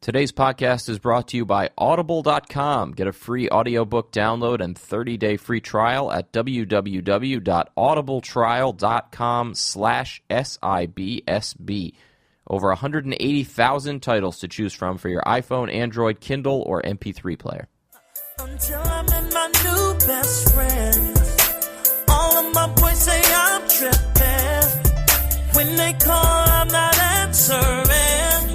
Today's podcast is brought to you by Audible.com. Get a free audiobook download and 30-day free trial at www.audibletrial.com/SIBSB. Over 180,000 titles to choose from for your iPhone, Android, Kindle, or MP3 player. Until I met my new best friend, all of my boys say I'm tripping. When they call, I'm not answering.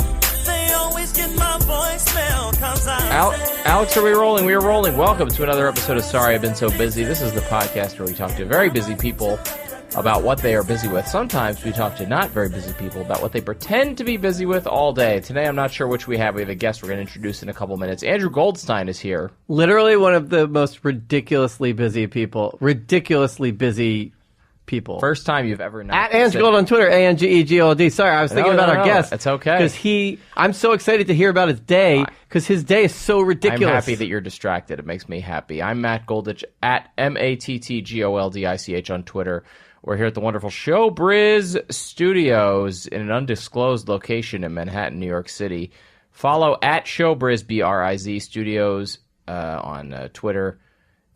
They always get my voicemail cause Alex, are we rolling? We are rolling. Welcome to another episode of Sorry I've Been So Busy. This is the podcast where we talk to very busy people about what they are busy with. Sometimes we talk to not very busy people about what they pretend to be busy with all day. Today, I'm not sure which we have. We have a guest we're going to introduce in a couple minutes. Andrew Goldstein is here. Literally one of the most ridiculously busy people. First time you've ever not. At Andrew Gold on Twitter, ANGEGOLD. Sorry, I was thinking about our guest. It's okay. Because I'm so excited to hear about his day, because his day is so ridiculous. I'm happy that you're distracted. It makes me happy. I'm Matt Goldich at MATTGOLDICH on Twitter. We're here at the wonderful Showbiz Studios in an undisclosed location in Manhattan, New York City. Follow at Showbiz, BRIZ Studios on Twitter,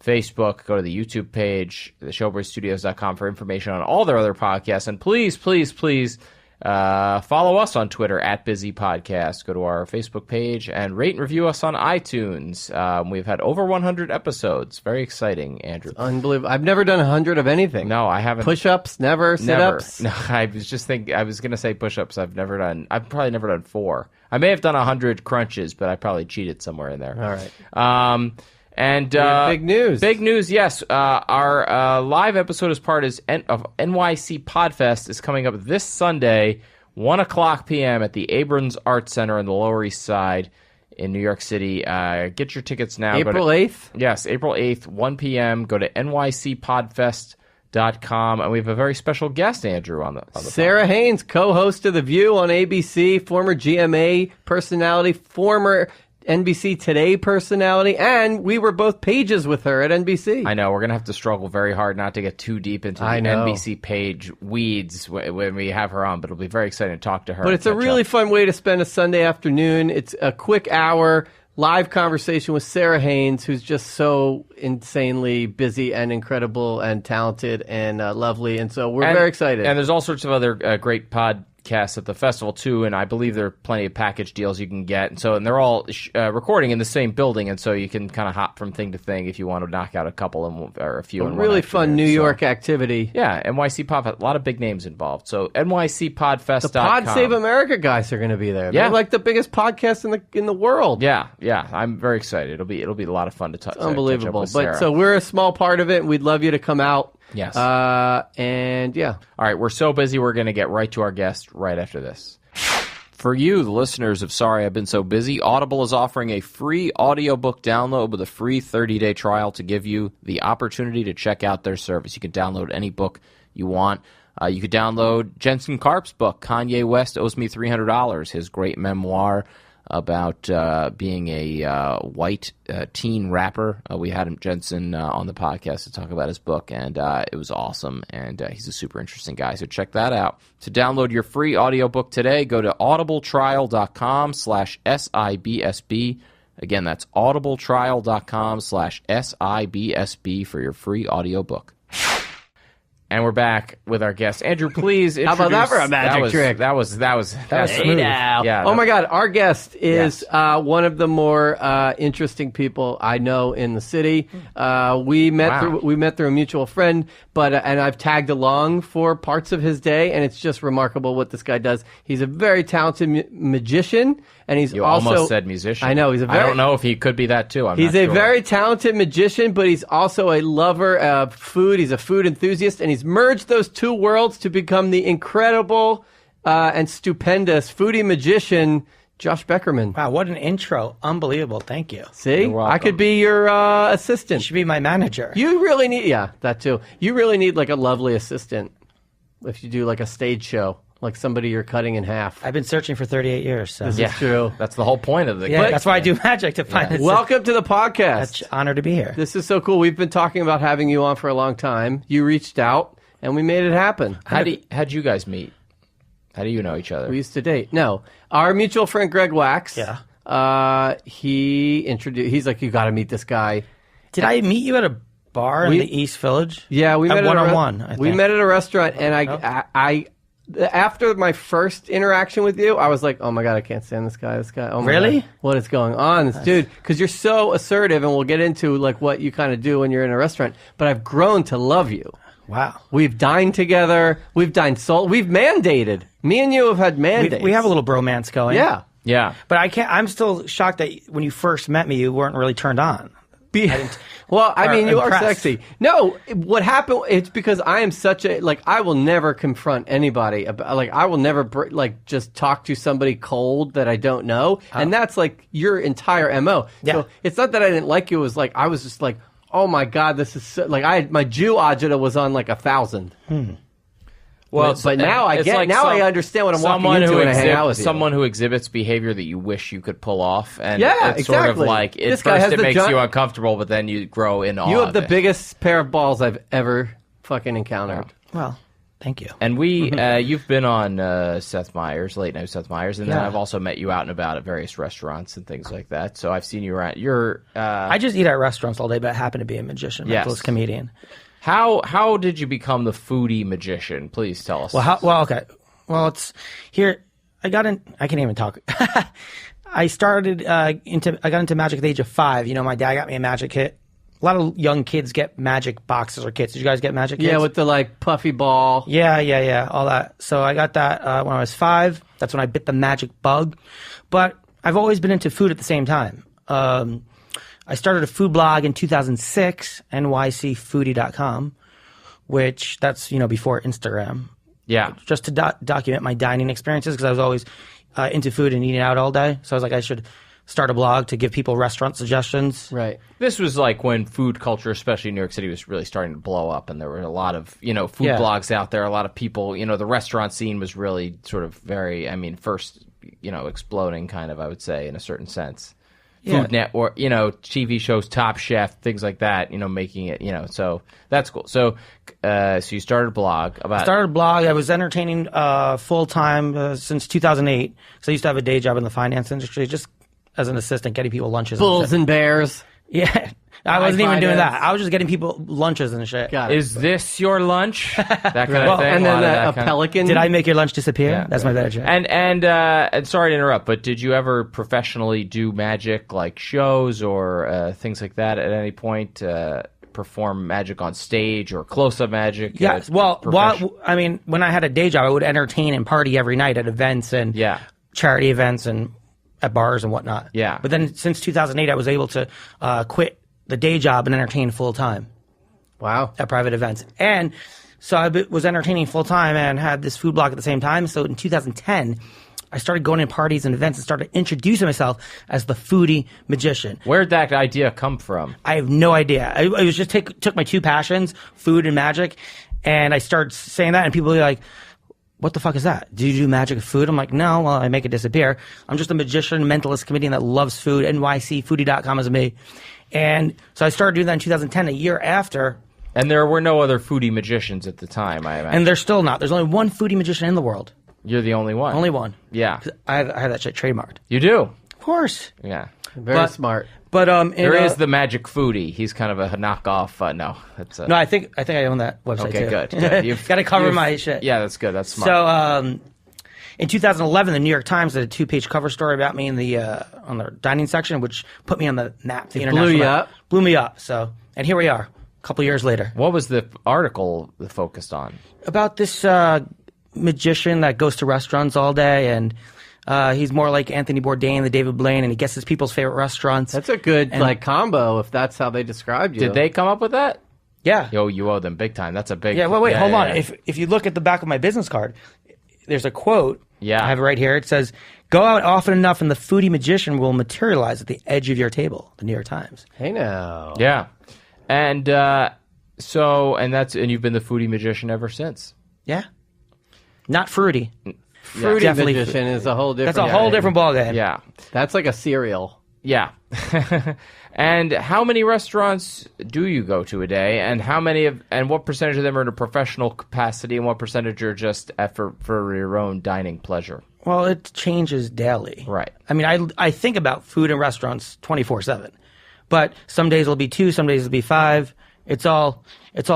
Facebook. Go to the YouTube page, theshowbizstudios.com for information on all their other podcasts. And please, please, please follow us on Twitter at Busy Podcast. Go to our Facebook page and rate and review us on iTunes. We've had over 100 episodes. Very exciting, Andrew. It's unbelievable. I've never done 100 of anything. No, I haven't. Push-ups, never. Sit-ups. No, I was going to say push-ups. I've probably never done 4. I may have done 100 crunches, but I probably cheated somewhere in there. All right. And big news. Big news, yes. Our live episode of NYC Podfest is coming up this Sunday, 1 o'clock p.m. at the Abrams Arts Center on the Lower East Side in New York City. Get your tickets now. April 8th? Yes, April 8th, 1 p.m. Go to nycpodfest.com. And we have a very special guest, Andrew, on the Sara Haines, co-host of The View on ABC, former GMA personality, former NBC Today personality, and we were both pages with her at NBC. I know. We're going to have to struggle very hard not to get too deep into the NBC page weeds when we have her on, but it'll be very exciting to talk to her. But it's a really fun way to spend a Sunday afternoon. It's a quick hour live conversation with Sara Haines, who's just so insanely busy and incredible and talented and lovely, and so we're very excited. And there's all sorts of other great podcasts at the festival too, and I believe there are plenty of package deals you can get, and they're all recording in the same building, and so you can kind of hop from thing to thing if you want to knock out a couple or a few. A really fun New York activity. Yeah, NYC Podfest, a lot of big names involved. So NYCPodfest.com. The Pod Save America guys are going to be there. Yeah. They're like the biggest podcast in the world. Yeah. I'm very excited. It'll be a lot of fun to touch. Unbelievable. Catch up with Sara. So we're a small part of it, and we'd love you to come out. Yes. And yeah. All right, we're so busy, we're going to get right to our guest right after this. For you, the listeners of Sorry I've Been So Busy, Audible is offering a free audiobook download with a free 30-day trial to give you the opportunity to check out their service. You can download any book you want. You could download Jensen Karp's book, Kanye West Owes Me $300, his great memoir about being a white teen rapper. We had Jensen on the podcast to talk about his book, and it was awesome, and he's a super interesting guy, so check that out. To download your free audiobook today, go to audibletrial.com/SIBSB. Again, that's audibletrial.com/SIBSB for your free audiobook. And we're back with our guest. Andrew, please introduce... How about that for a magic trick? That was smooth. Now. Yeah, oh my God, our guest is one of the more interesting people I know in the city. We met through a mutual friend, and I've tagged along for parts of his day, and it's just remarkable what this guy does. He's a very talented magician, and he's You also... almost said musician. I know. I don't know if he could be that too. He's a very talented magician, but he's also a lover of food. He's a food enthusiast, and he's merged those two worlds to become the incredible and stupendous Foodie Magician Josh Beckerman. Wow, what an intro. Unbelievable. Thank you. See? I could be your assistant. You should be my manager. You really need... Yeah, that too. You really need like a lovely assistant if you do like a stage show. Like somebody you're cutting in half. I've been searching for 38 years. So. This is true. That's the whole point of the game. That's why I do magic, to find it. Welcome to the podcast. It's an honor to be here. This is so cool. We've been talking about having you on for a long time. You reached out, and we made it happen. How'd you guys meet? How do you know each other? We used to date. No. Our mutual friend Greg Wax. Yeah. He's like, you got to meet this guy. Did I meet you at a bar in the East Village? Yeah, we met at one-on-one. We met at a restaurant, and I after my first interaction with you, I was like, oh my God, I can't stand this guy. Oh my Really? God, what is going on? This dude, because you're so assertive, and we'll get into like what you kind of do when you're in a restaurant, but I've grown to love you. Wow. We've dined together. We've dined we've mandated. Me and you have had mandates. We have a little bromance going. Yeah. Yeah. But I'm still shocked that when you first met me, you weren't really turned on. Well, I mean, you impressed. are sexy. No, what happened, it's because I am such a, like, I will never confront anybody about, like, I will never, just talk to somebody cold that I don't know. Oh. And that's, like, your entire MO. Yeah. So it's not that I didn't like you. It was like, I was just like, oh my God, this is so, like, my Jew agita was on, like, 1,000. Well, but now I get. Like I understand what I'm walking into when I hang out with you. Someone who exhibits behavior that you wish you could pull off, and yeah, it's sort of like at first it makes you uncomfortable, but then you grow in awe. You have the biggest pair of balls I've ever fucking encountered. Well, thank you. And you've been on Seth Meyers, Late Night Seth Meyers, and then I've also met you out and about at various restaurants and things like that. So I've seen you around. I just eat at restaurants all day, but I happen to be a magician, mentalist comedian. How did you become the Foodie Magician? Please tell us. Okay. Well, it's here. I can't even talk. I got into magic at the age of 5. You know, my dad got me a magic kit. A lot of young kids get magic boxes or kits. Did you guys get magic kits? Yeah, with the like puffy ball. Yeah, all that. So I got that when I was 5. That's when I bit the magic bug. But I've always been into food at the same time. I started a food blog in 2006, NYCFoodie.com, which that's, before Instagram. Yeah. Just to document my dining experiences, because I was always into food and eating out all day. So I was like, I should start a blog to give people restaurant suggestions. Right. This was like when food culture, especially in New York City, was really starting to blow up, and there were a lot of, food blogs out there, a lot of people, the restaurant scene was really sort of very, first, exploding kind of, I would say, in a certain sense. Food Network, TV shows, Top Chef, things like that, making it, so that's cool. So, you started a blog about. Started a blog. I was entertaining full time since 2008. So I used to have a day job in the finance industry, just as an assistant, getting people lunches. Bulls and bears. Yeah. I wasn't even doing that. I was just getting people lunches and shit. Is this your lunch? That kind of thing. And then a pelican. Did I make your lunch disappear? Yeah, that's my better joke. And sorry to interrupt, but did you ever professionally do magic, like shows or things like that at any point? Perform magic on stage or close-up magic? Yes. When I had a day job, I would entertain and party every night at events and charity events and at bars and whatnot. Yeah. But then since 2008, I was able to quit the day job and entertain full-time. Wow. At private events. And so I was entertaining full-time and had this food blog at the same time. So in 2010, I started going to parties and events and started introducing myself as the Foodie Magician. Where'd that idea come from? I have no idea. I was just took my two passions, food and magic, and I started saying that, and people were like, what the fuck is that? Do you do magic with food? I'm like, no, well, I make it disappear. I'm just a magician, mentalist comedian that loves food. NYCFoodie.com is me. And so I started doing that in 2010, a year after. And there were no other Foodie Magicians at the time, I imagine. And there's still not. There's only one Foodie Magician in the world. You're the only one. Only one. Yeah. I have that shit trademarked. You do? Of course. Yeah. Very smart. But there is the Magic Foodie. He's kind of a knockoff. No, that's no. I think I own that website. Okay, too. good. You've got to cover my shit. Yeah, that's good. That's smart. So, in 2011, the New York Times did a 2-page cover story about me in the on the dining section, which put me on the map. The international blew you up. Blew me up. So, and here we are, a couple years later. What was the article that focused on? About this magician that goes to restaurants all day, and he's more like Anthony Bourdain, the David Blaine, and he guesses people's favorite restaurants. That's a good combo if that's how they described you. Did they come up with that? Yeah. Yo, you owe them big time. That's a big. Yeah. Well, wait, hold on. If you look at the back of my business card, there's a quote. Yeah. I have it right here. It says, "Go out often enough, and the Foodie Magician will materialize at the edge of your table." The New York Times. Hey now. Yeah, and you've been the Foodie Magician ever since. Yeah. Not fruity. Fruity Magician is a whole different. That's a whole different ballgame. Yeah. That's like a cereal. Yeah. And how many restaurants do you go to a day, and what percentage of them are in a professional capacity, and what percentage are just for your own dining pleasure? Well, it changes daily. Right. I mean, I think about food in restaurants 24/7, but some days it'll be 2, some days it'll be 5. It's all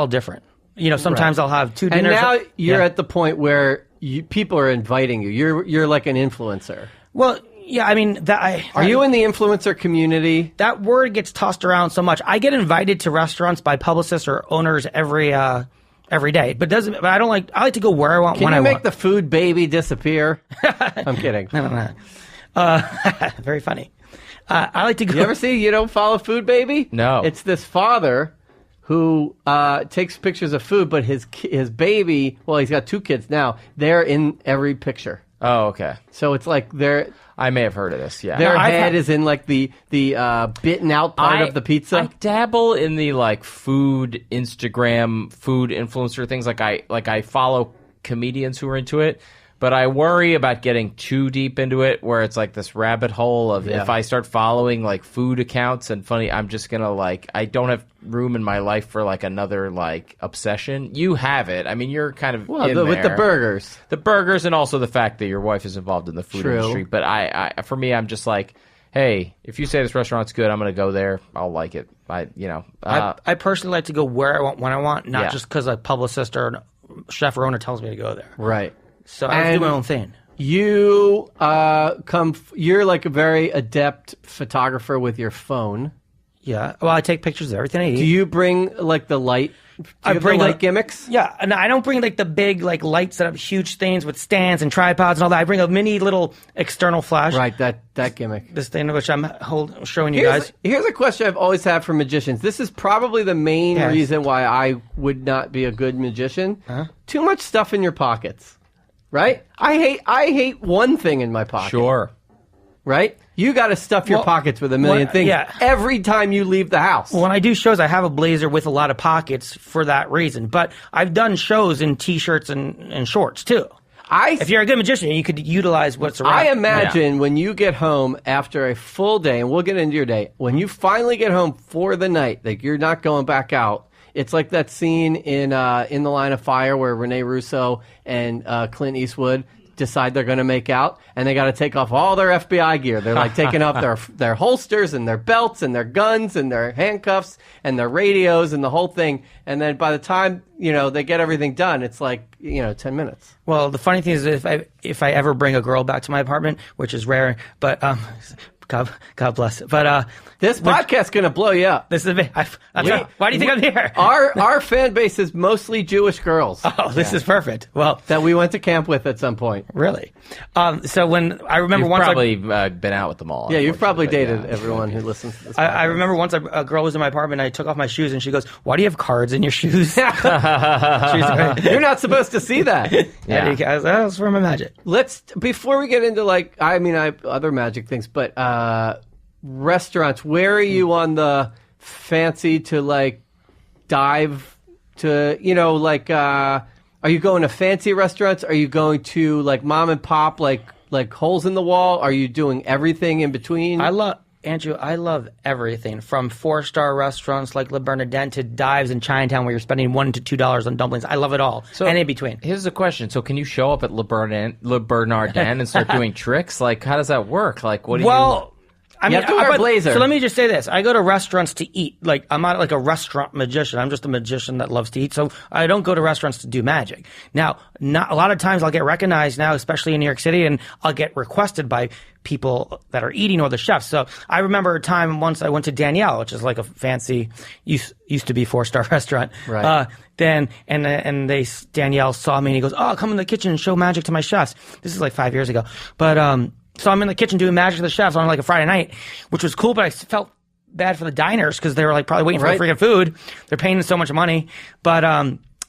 different. You know, sometimes I'll have 2 dinners. And now you're at the point where people are inviting you. You're like an influencer. Well, yeah, I mean, are you in the influencer community? That word gets tossed around so much. I get invited to restaurants by publicists or owners every day, but I don't like. I like to go where I want when I want. Can you make the food baby disappear? I'm kidding. No. Very funny. I like to go. You ever see You Don't Follow Food Baby? No. It's this father who takes pictures of food, but his baby. Well, he's got 2 kids now. They're in every picture. Oh, okay. So it's like I may have heard of this. Yeah. Their head is in like the bitten out part of the pizza. I dabble in the like food Instagram, food influencer things. Like I follow comedians who are into it, but I worry about getting too deep into it, where it's like this rabbit hole of if I start following like food accounts and I'm just gonna I don't have room in my life for like another like obsession. You have it. I mean, you're kind of in there. With the burgers, and also the fact that your wife is involved in the food industry. But I for me, I'm just like, hey, if you say this restaurant's good, I'm gonna go there. I'll like it. I personally like to go where I want when I want, not just because a publicist or a chef or owner tells me to go there. Right. So I do my own thing. You you're like a very adept photographer with your phone. Yeah. Well, I take pictures of everything I eat. Do you bring like the light? I bring light gimmicks. Yeah, and I don't bring like the big like lights that have huge things with stands and tripods and all that. I bring a mini little external flash. Right, that gimmick. This thing which I'm showing you guys. Here's a question I've always had for magicians. This is probably the main reason why I would not be a good magician. Too much stuff in your pockets. Right? I hate one thing in my pocket. Sure. Right? You got to stuff your pockets with a million things every time you leave the house. When I do shows, I have a blazer with a lot of pockets for that reason. But I've done shows in T-shirts and shorts, too. If you're a good magician, you could utilize what's around. I imagine when you get home after a full day, and we'll get into your day, when you finally get home for the night, like you're not going back out, it's like that scene in The Line of Fire where Rene Russo and Clint Eastwood decide they're going to make out, and they got to take off all their FBI gear. They're like taking off their holsters and their belts and their guns and their handcuffs and their radios and the whole thing. And then by the time they get everything done, it's like 10 minutes. Well, the funny thing is, if I ever bring a girl back to my apartment, which is rare, but God bless it. But this podcast's going to blow you up. This is why do you think I'm here? Our fan base is mostly Jewish girls. Oh, this is perfect. Well, that we went to camp with at some point. Really? So when I remember you've once probably been out with them all. Yeah, you've probably dated everyone who listens to this podcast. I remember once a girl was in my apartment, and I took off my shoes, and she goes, "Why do you have cards in your shoes?" You're not supposed to see that. Yeah, that's for my magic. Before we get into I have other magic things, but restaurants, where are you on the fancy to dive to are you going to fancy restaurants? Are you going to mom and pop like holes in the wall? Are you doing everything in between? Andrew, I love everything from 4-star restaurants like Le Bernardin to dives in Chinatown where you're spending $1 to $2 on dumplings. I love it all, and in between. Here's the question: so, can you show up at Le Bernardin and start doing tricks? How does that work? What do you? I mean, you have to wear a blazer. So let me just say this. I go to restaurants to eat. I'm not a restaurant magician. I'm just a magician that loves to eat. So I don't go to restaurants to do magic. Now, a lot of times I'll get recognized now, especially in New York City, and I'll get requested by people that are eating or the chefs. So I remember a time once I went to Danielle, which is like a fancy, used to be 4-star restaurant. Right. Danielle saw me and he goes, "Oh, come in the kitchen and show magic to my chefs." This is 5 years ago. But, so I'm in the kitchen doing magic to the chefs on a Friday night, which was cool, but I felt bad for the diners because they were probably waiting for the freaking food. They're paying so much money. But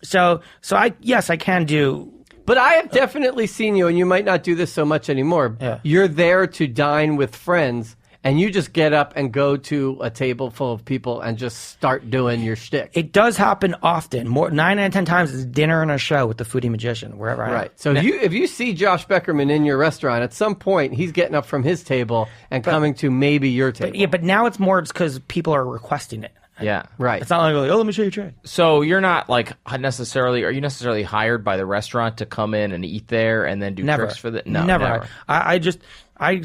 so I can do. But I have definitely seen you, and you might not do this so much anymore. Yeah. You're there to dine with friends, and you just get up and go to a table full of people and just start doing your shtick. It does happen often. 9 out of 10 times it's dinner and a show with the Foodie Magician, wherever I am. Right. So if you see Josh Beckerman in your restaurant, at some point he's getting up from his table and coming to maybe your table. But now it's because people are requesting it. Yeah. Right. It's not like, let me show you a trick. So you're not like necessarily, are you necessarily hired by the restaurant to come in and eat there and then do tricks for the? No, never. I just, I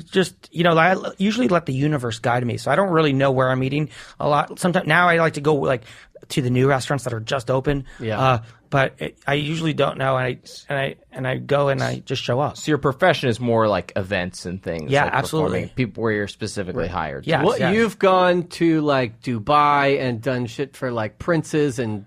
usually let the universe guide me. So I don't really know where I'm eating a lot. Sometimes now I like to go like to the new restaurants that are just open. Yeah. But I usually don't know, and I go and I just show up. So your profession is more like events and things. Yeah, like absolutely. People where you're specifically hired. Yeah. Well, you've gone to like Dubai and done shit for like princes and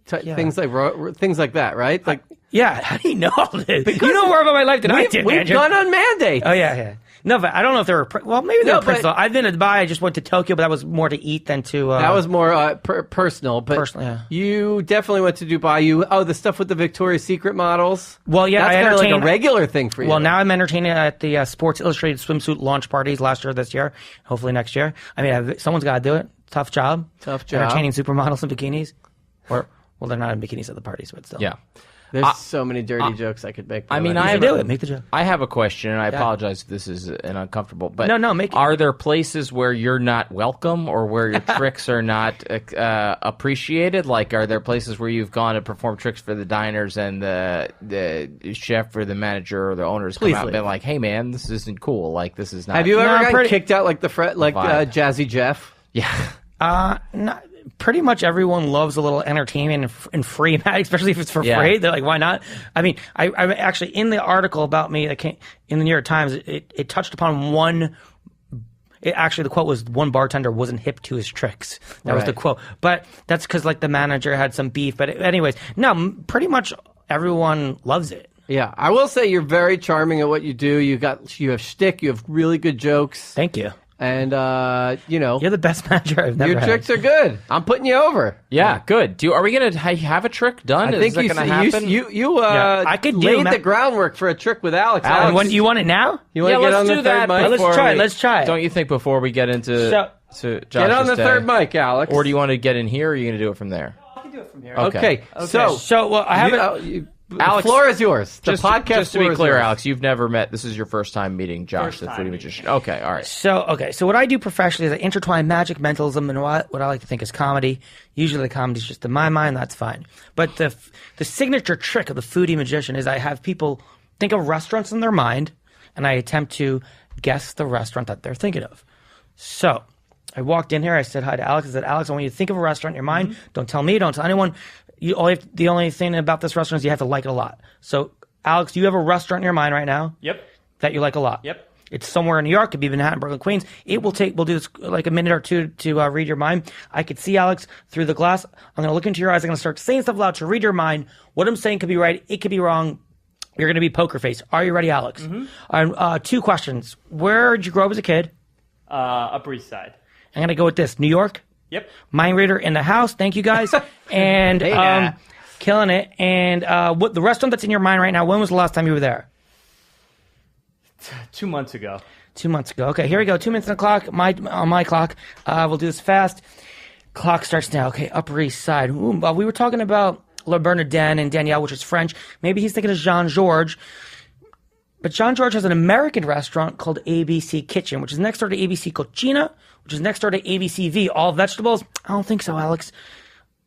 things like that, right? Like, yeah. How do you know all this? You know more about my life than I did. We've gone on mandates. Oh yeah. No, but I don't know if they were. Well, maybe they were personal. I've been to Dubai. I just went to Tokyo, but that was more to eat than to. That was more personal. But yeah. You definitely went to Dubai. The stuff with the Victoria's Secret models. Well, yeah, that's kind of like a regular thing for you. Well, now I'm entertaining at the Sports Illustrated swimsuit launch parties last year, this year, hopefully next year. I mean, someone's got to do it. Tough job. Entertaining supermodels in bikinis, well, they're not in bikinis at the parties, but still. Yeah. There's so many dirty jokes I could make. I mean, make the joke. I have a question, and I apologize if this is an uncomfortable. But no, make it. Are there places where you're not welcome, or where your tricks are not appreciated? Like, are there places where you've gone to perform tricks for the diners, and the chef or the manager or the owners come out and been like, "Hey, man, this isn't cool. Like, this is not." Have you ever gotten kicked out like Jazzy Jeff? Yeah. Pretty much everyone loves a little entertainment and free, especially if it's for free. They're like, why not? I mean, I actually, in the article about me that came in the New York Times, it touched upon one. Actually, the quote was, one bartender wasn't hip to his tricks. That was the quote. But that's because like the manager had some beef. But anyways, no, pretty much everyone loves it. Yeah, I will say you're very charming at what you do. You have shtick. You have really good jokes. Thank you. And, you're the best manager I've never had. Your tricks are good. I'm putting you over. Yeah, good. Are we going to have a trick done? I think is that going to happen? I could laid the groundwork for a trick with Alex. When you want it now? You want to get on the third mic? Let's try it. Don't you think before we get into Josh's get on the third mic, Alex? Or do you want to get in here, or are you going to do it from there? I can do it from here. Okay. So I haven't... Alex, the floor is yours. The podcast just to be clear, Alex, you've never met. This is your first time meeting Josh, the Foodie Magician. Okay, all right. So what I do professionally is I intertwine magic, mentalism, and what I like to think is comedy. Usually the comedy is just in my mind. That's fine. But the signature trick of the Foodie Magician is I have people think of restaurants in their mind, and I attempt to guess the restaurant that they're thinking of. So I walked in here. I said hi to Alex. I said, Alex, I want you to think of a restaurant in your mind. Mm-hmm. Don't tell me. Don't tell anyone. The only thing about this restaurant is you have to like it a lot. So, Alex, you have a restaurant in your mind right now? Yep. That you like a lot? Yep. It's somewhere in New York. It could be Manhattan, Brooklyn, Queens. We'll do this like a minute or two to read your mind. I could see Alex through the glass. I'm going to look into your eyes. I'm going to start saying stuff loud to read your mind. What I'm saying could be right. It could be wrong. You're going to be poker face. Are you ready, Alex? Mm-hmm. 2 questions. Where did you grow up as a kid? Upper East Side. I'm going to go with this. New York? Yep. Mind reader in the house. Thank you, guys. And killing it. And what the restaurant that's in your mind right now, when was the last time you were there? 2 months ago. 2 months ago. Okay, here we go. 2 minutes on the clock. On my clock. We'll do this fast. Clock starts now. Okay, Upper East Side. Ooh, we were talking about Le Bernardin and Danielle, which is French. Maybe he's thinking of Jean-Georges. But Jean-Georges has an American restaurant called ABC Kitchen, which is next door to ABC Cocina, which is next door to ABCV, all vegetables. I don't think so, Alex.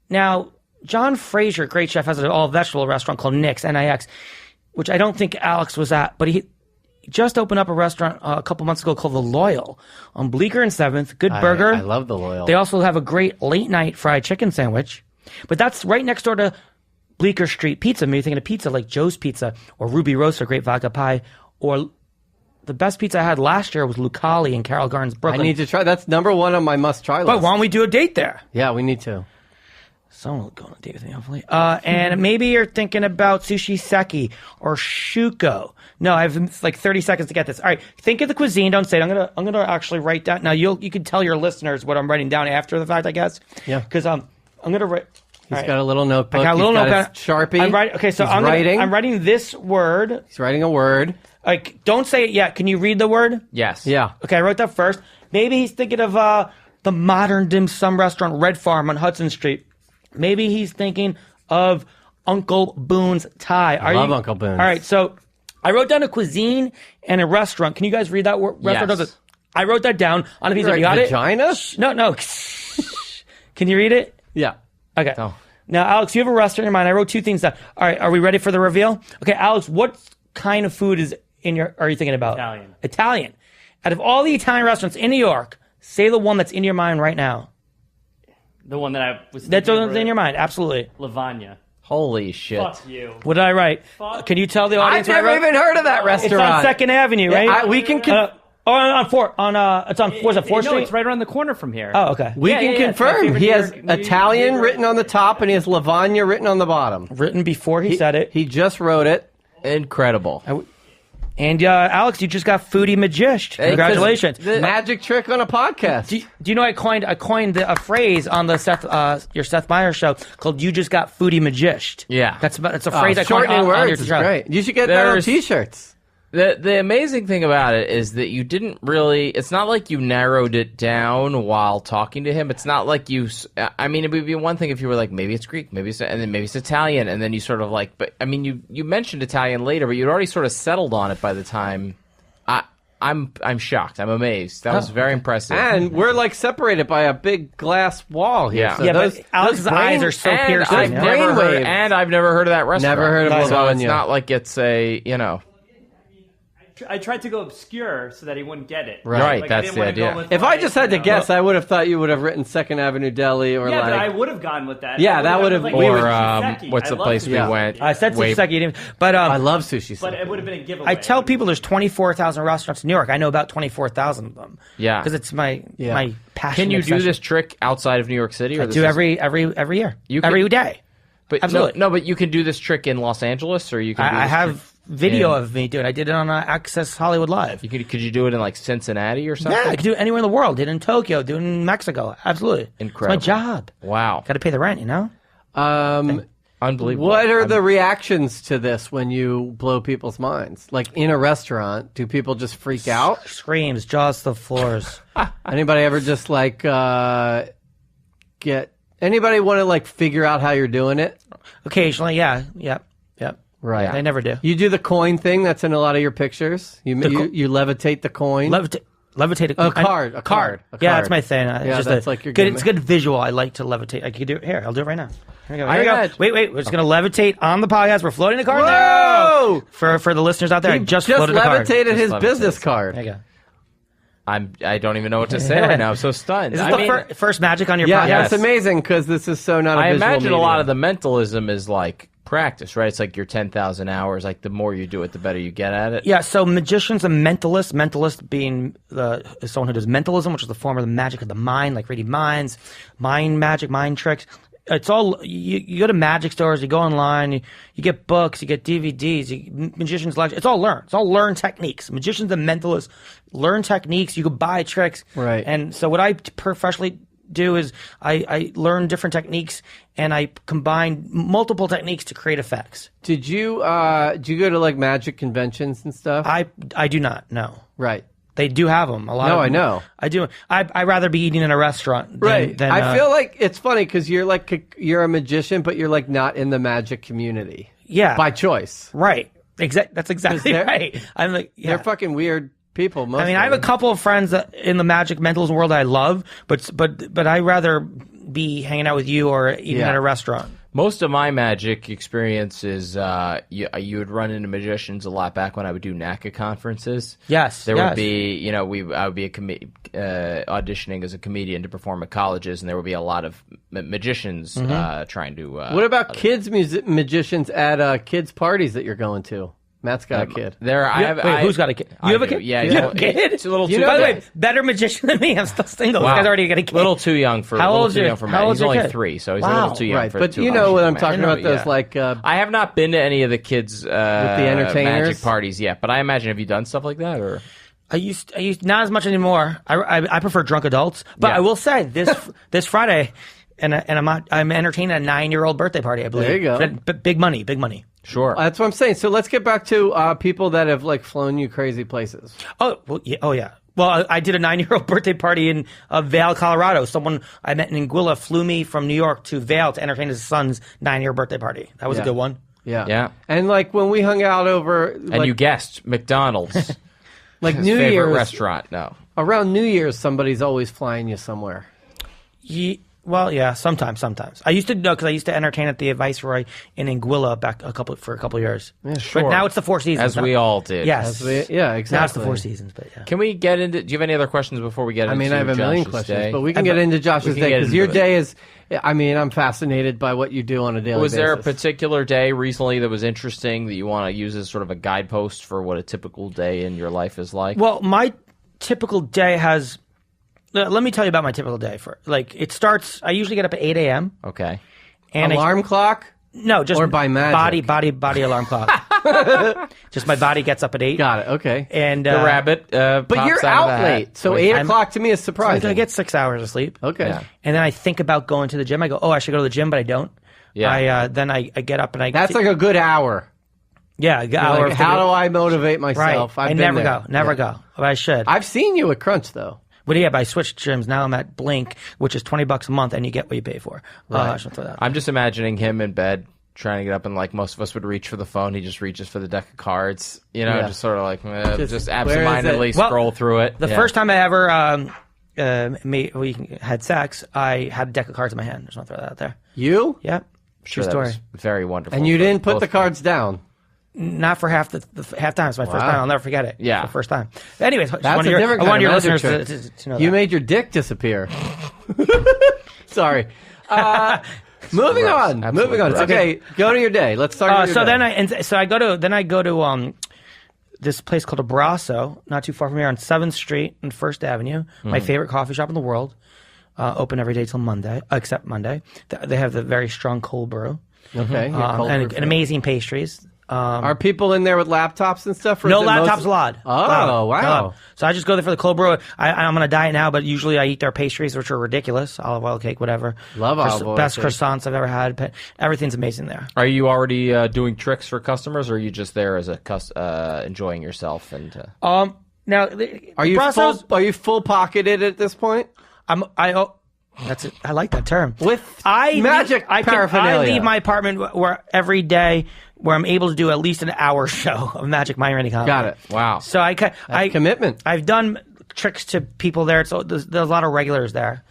Now, John Fraser, great chef, has an all-vegetable restaurant called Nix, N-I-X, which I don't think Alex was at, but he just opened up a restaurant a couple months ago called The Loyal on Bleecker and 7th. Good burger. I love The Loyal. They also have a great late-night fried chicken sandwich. But that's right next door to Bleecker Street Pizza. Maybe you're thinking of pizza like Joe's Pizza or Ruby Roast or Great Vodka Pie. Or the best pizza I had last year was Lucali in Carroll Gardens, Brooklyn. I need to try. That's number 1 on my must-try list. But why don't we do a date there? Yeah, we need to. Someone will go on a date with me, hopefully. And maybe you're thinking about Sushi Seki or Shuko. No, I have like 30 seconds to get this. All right, think of the cuisine. Don't say it. I'm gonna actually write down. Now you can tell your listeners what I'm writing down after the fact, I guess. Yeah. Because I'm gonna write. He's got a little notebook. I got a little notebook. Sharpie. I'm writing. Okay, so I'm writing this word. He's writing a word. Like, don't say it yet. Can you read the word? Yes. Yeah. Okay, I wrote that first. Maybe he's thinking of the modern dim sum restaurant Red Farm on Hudson Street. Maybe he's thinking of Uncle Boone's Thai. I love Uncle Boone's. All right, so I wrote down a cuisine and a restaurant. Can you guys read that word? Yes. I wrote that down on a piece of paper. You got vagina? it? No. Can you read it? Yeah. Okay. Oh. Now, Alex, you have a restaurant in your mind. I wrote 2 things down. All right, are we ready for the reveal? Okay, Alex, what kind of food are you thinking about? Italian. Italian. Out of all the Italian restaurants in New York, say the one that's in your mind right now. The one that I was That's thinking what's in your mind, absolutely. Lavagna. Holy shit. Fuck you. What did I write? Can you tell the audience I've what I never wrote? even heard of that It's restaurant. on 2nd Avenue, right? we can on 4th. It's on, was it 4th No, Street? it's right around the corner from here. Oh, okay. we Yeah, can yeah, yeah, it's my confirm. favorite He New has York- New Italian York- written on the top, and he has lasagna written on the bottom. Written before he said it. He just wrote it. Incredible. And Alex, you just got Foodie Magician. Hey, 'cause Congratulations. Magic trick on a podcast. Do you know I coined a phrase on the your Seth Meyers show called "You just got Foodie Magician." Yeah. that's a phrase I coined shortening on words your is show. great. You should get that on There's- T-shirts. The amazing thing about it is that you didn't really. It's not like you narrowed it down while talking to him. It's not like you. I mean, it would be one thing if you were like, maybe it's Greek, and then maybe it's Italian, and then you sort of like. But I mean, you mentioned Italian later, but you'd already sort of settled on it by the time. I'm shocked. I'm amazed. That was very impressive. And we're like separated by a big glass wall here. Yeah. So Yeah, those, but Alex's eyes are so and piercing. I've yeah. never heard, waves. and I've never heard of that restaurant. Never heard of So it's lasagna. not like it's a I tried to go obscure so that he wouldn't get it. Right, Like, that's I didn't the wanna go idea. with, If I just had to you know, guess, I would have thought you would have written 2nd Avenue Deli or Yeah, but I like. would have gone with that. Yeah, I that would've would have- gone we with would- Sushi. what's I the love place we sushi. went? I said Way- Sushi, but I love sushi. But Sake. it would have been a giveaway. I tell people there's 24,000 restaurants in New York. I know about 24,000 of them. Yeah. because it's my passion. Can you do obsession. this trick outside of New York City? Or I this do is- every year. You every can- day. But absolutely. No, but you can do this trick in Los Angeles, or you can. Do I this have trick video in- of me doing it. I did it on Access Hollywood Live. Could you do it in like Cincinnati or something? Yeah, I could do it anywhere in the world. Did it in Tokyo, do it in Mexico. Absolutely. Incredible. It's my job. Wow, Got to pay the rent, you know? unbelievable. What are the reactions to this when you blow people's minds? Like in a restaurant, do people just freak out? Screams, jaws to the floors. Anybody ever just like get? Anybody want to like figure out how you're doing it? Occasionally, yeah. Yep. Right. I never do. You do the coin thing that's in a lot of your pictures. You levitate the coin. Levitate A card. Yeah, that's my thing. Yeah, It's that's like your good. gimmick. It's good visual. I like to levitate. I could do it here. I'll do it right now. Here we go. I Here we go. imagine- Wait. We're just gonna levitate on the podcast. We're floating the card. Whoa! There. For the listeners out there, I He just floated the card. levitated his Just business levitated. card. There you go. I don't even know what to say right now. I'm so stunned. Is this I the mean, first magic on your Yeah, podcast? Yes. it's amazing because this is so not a I visual imagine a medium. lot of the mentalism is like practice, right? It's like your 10,000 hours. Like the more you do it, the better you get at it. Yeah, so magician's a mentalist. Mentalist being someone who does mentalism, which is the form of the magic of the mind, like reading minds, mind magic, mind tricks. It's all you go to magic stores, you go online, you get books, you get DVDs, magicians lecture. It's all learn. It's all learn techniques. Magicians and mentalists learn techniques. You can buy tricks, Right. And so what I professionally do is I learn different techniques and I combine multiple techniques to create effects. Did you go to like magic conventions and stuff? I do not know. Right. They do have them. A lot. No, of I them. know. I do. I'd rather be eating in a restaurant. Than, I feel like it's funny because you're a magician, but you're like not in the magic community. Yeah. By choice. Right. That's exactly they're- right. I'm like, yeah. They're fucking weird people. Most I mean, of I have a them. couple of friends that in the magic mentalism world I love, but I rather be hanging out with you or eating Yeah. at a restaurant. Most of my magic experience is you would run into magicians a lot back when I would do NACA conferences. Yes, There yes. would be, I would be auditioning as a comedian to perform at colleges, and there would be a lot of magicians trying to. What about kids magicians at kids parties that you're going to? Matt's got a kid. Who's got a kid? You have a kid? Yeah, You have a kid? It's a little too. By the way, better magician than me. I'm still single. Wow. This guy's already got a kid. A little too young for. How a little old's too your- young for how Matt. old's He's your only kid? 3, so he's a Wow. little too young Right, for. but too you know what I'm much, talking man. about. Those Yeah. like I have not been to any of the kids the entertainers? magic parties yet, but I imagine have you done stuff like that or? I used not as much anymore. I prefer drunk adults, but Yeah. I will say this Friday, and I'm entertaining a 9-year-old birthday party. I believe. There you go. But big money. Sure. that's what I'm saying. So let's get back to people that have like flown you crazy places. Oh well, yeah. Oh yeah. Well, I did a 9-year-old birthday party in Vail, Colorado. Someone I met in Anguilla flew me from New York to Vail to entertain his son's 9-year birthday party. That was a Yeah. good one. Yeah. Yeah. And like when we hung out over And you guessed McDonald's. like His New favorite Year's restaurant. No. around New Year's, somebody's always flying you somewhere. Well, yeah, sometimes. I used to know because I used to entertain at the Viceroy in Anguilla for a couple of years. Yeah, sure. But now it's the Four Seasons. As we all did. Yes. Yeah, exactly. Now it's the Four Seasons, but yeah. Can we get into? Do you have any other questions before we get into? I mean, I have a million Josh's questions, day? but we can get into Josh's day because your it. day is. I mean, I'm fascinated by what you do on a daily basis. Was there a particular day recently that was interesting that you want to use as sort of a guidepost for what a typical day in your life is like? Well, my typical day has. Let me tell you about my typical day. It starts. I usually get up at 8 a.m. Okay. And alarm clock? No, just or by magic? Body alarm clock. Just my body gets up at 8. Got it. Okay. And the rabbit. But you're out late, so 8 o'clock to me is surprising. I get 6 hours of sleep. Okay. Yeah. And then I think about going to the gym. I go, I should go to the gym, but I don't. Yeah. Then I get up and I. That's like a good hour. Yeah, an hour. Like, how do I motivate myself? Right. I never go. But I should. I've seen you at Crunch though. But yeah, but I switched gyms. Now I'm at Blink, which is $20 a month, and you get what you pay for. Right. I'm just imagining him in bed trying to get up, and like most of us would reach for the phone, he just reches for the deck of cards. You know, just sort of like just absentmindedly scroll through it. The first time I ever we had sex, I had a deck of cards in my hand. Just want to throw that out there. You? Yeah. Sure, True story. that was very wonderful. And you didn't put the cards down. Not for half half time. It's my first time. I'll never forget it. Yeah. It's the first time. Anyways, That's I a different kind of your magic listeners trick. to know You that. made your dick disappear. Sorry. Moving on. Okay, go to your day. Let's start. So then I go to this place called Abrazo, not too far from here on 7th Street and 1st Avenue. My favorite coffee shop in the world. Open every day till Monday, except Monday. They have the very strong cold brew. Okay. And amazing pastries. Are people in there with laptops and stuff? Or No is it laptops allowed. Oh, wow. So I just go there for the cold brew. I'm on a diet now, but usually I eat their pastries, which are ridiculous. Olive oil cake, whatever. Love olive oil Best cake. croissants I've ever had. Everything's amazing there. Are you already doing tricks for customers, or are you just there as enjoying yourself? And Now, Are you full pocketed at this point? That's it. I like that term. With magic paraphernalia. I leave my apartment where every day where I'm able to do at least an hour show of magic mind reading comedy. Got it. wow. So I commitment. I've done tricks to people there. So there's a lot of regulars there,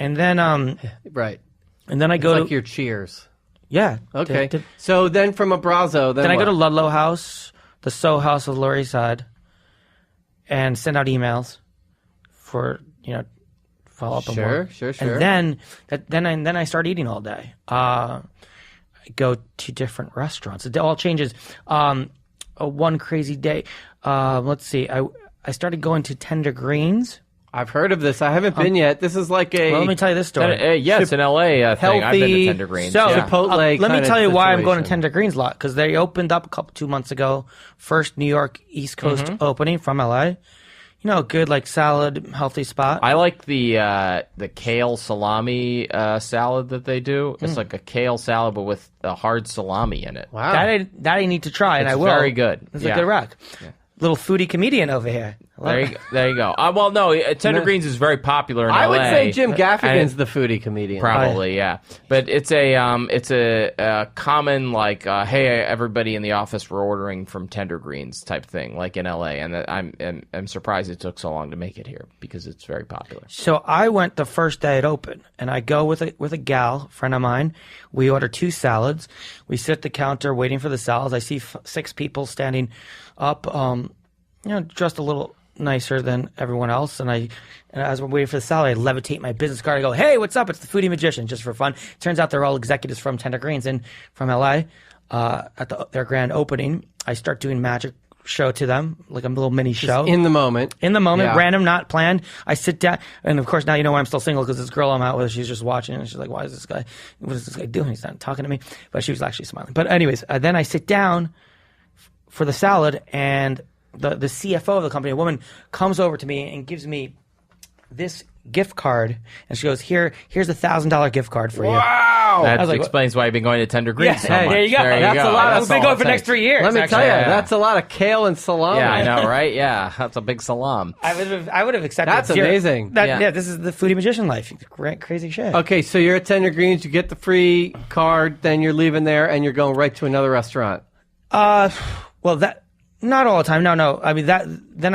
and then Right. and then I It's go like to your cheers. yeah. Okay. So then from Abrazo, then I what? go to Ludlow House, the Soho House of Lower East Side, and send out emails for follow up. Sure. And then I start eating all day. I go to different restaurants. It all changes. One crazy day. Let's see. I started going to Tender Greens. I've heard of this. I haven't been yet. This is like a. Well, let me tell you this story. Yes, in L.A. Thing. I've been to healthy, Tender Greens. So, yeah. Chipotle let me kinda tell you why I'm going to situation. Tender Greens a lot, because they opened up 2 months ago. First New York East Coast opening from LA. Good like salad, healthy spot. I like the kale salami salad that they do. It's like a kale salad, but with a hard salami in it. Wow. That I need to try, and It's I will. very good. It's Yeah. a good rack. Little foodie comedian over here. There you go. Well, no, Tender Greens is very popular in LA. I would say Jim Gaffigan's And- the foodie comedian. Probably, yeah. But it's a common like, hey, everybody in the office, we're ordering from Tender Greens type thing, like in LA. And I'm surprised it took so long to make it here because it's very popular. So I went the first day it opened, and I go with a gal, friend of mine. We order 2 salads. We sit at the counter waiting for the salads. I see 6 people standing up, dressed a little nicer than everyone else. And as we're waiting for the salad, I levitate my business card. I go, "Hey, what's up? It's the Foodie Magician," just for fun. Turns out they're all executives from Tender Greens and from LA. At their grand opening, I start doing magic show to them, like a little mini show. In the moment. Yeah. Random, not planned. I sit down, and of course now you know why I'm still single, because this girl I'm out with, she's just watching, and she's like, what is this guy doing? He's not talking to me. But she was actually smiling. But anyways, then I sit down for the salad, and the CFO of the company, a woman, comes over to me and gives me this gift card, and she goes, here's $1,000 gift card for you. Wow. That explains why you've been going to Tender Greens so much. There you go. That's a lot of- I've been going for the next 3 years. Let me actually. tell you, yeah. that's a lot of kale and salami. Yeah, I know, right? Yeah, that's a big salam. I would have accepted. That's amazing. Yeah, this is the Foodie Magician life. Crazy shit. Okay, so you're at Tender Greens, you get the free card, then you're leaving there, and you're going right to another restaurant. Well, that not all the time. No. I mean then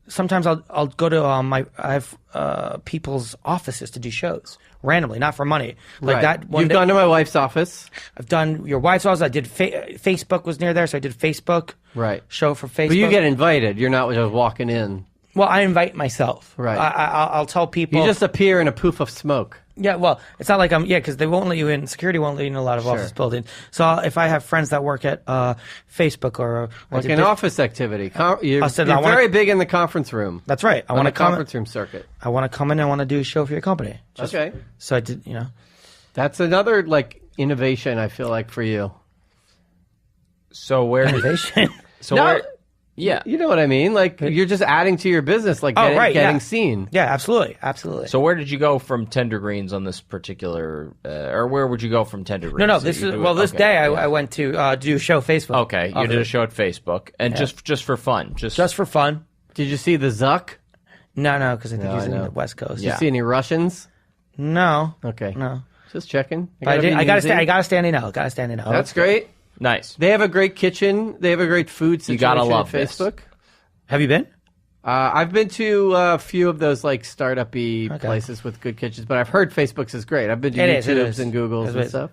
sometimes I'll go to I have people's offices to do shows randomly, not for money. Like that. You've gone to my wife's office. I've done your wife's office. I did Facebook was near there, so I did Facebook show for Facebook. But you get invited. You're not just walking in. Well, I invite myself. Right. I'll tell people. You just appear in a poof of smoke. Yeah, well, it's not like because they won't let you in. Security won't let you in a lot of office buildings. So if I have friends that work at Facebook or like an office activity, you're very big in the conference room. That's right. I want a conference room circuit. I want to come in and I want to do a show for your company. Okay. So I did, That's another innovation. I feel like for you. So where innovation? Yeah. You know what I mean? Like, you're just adding to your business, getting seen. Yeah, absolutely. So where did you go from Tender Greens on this particular, or where would you go from Tender Greens? No, this day I went to do a show Facebook. Okay, you did a show at Facebook, and just for fun. Just for fun. Did you see the Zuck? No, because I think he's in the West Coast. Did you see any Russians? No. Okay. No. Just checking. I gotta stand out. That's great. Nice. They have a great kitchen. They have a great food situation. You gotta love Facebook. Have you been? I've been to a few of those startup-y places with good kitchens, but I've heard Facebook's is great. I've been to YouTubes and Googles and stuff.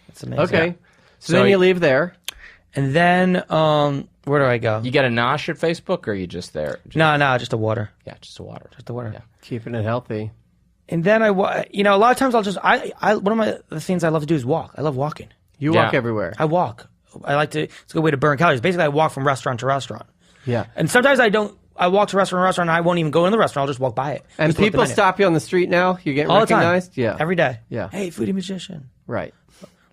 It's amazing. Okay. Yeah. So then you leave there. And then where do I go? You get a nosh at Facebook, or are you just there? No, just a water. Yeah, just a water. Just the water. Yeah. Keeping it healthy. And then a lot of times I'll just one of the things I love to do is walk. I love walking. You walk everywhere. I walk. I like to. It's a good way to burn calories. Basically, I walk from restaurant to restaurant. Yeah. And sometimes I don't. I walk to restaurant, and I won't even go in the restaurant. I'll just walk by it. And people stop you on the street now? You get all recognized? The time. Yeah. Every day. Yeah. Hey, Foodie Magician. Right.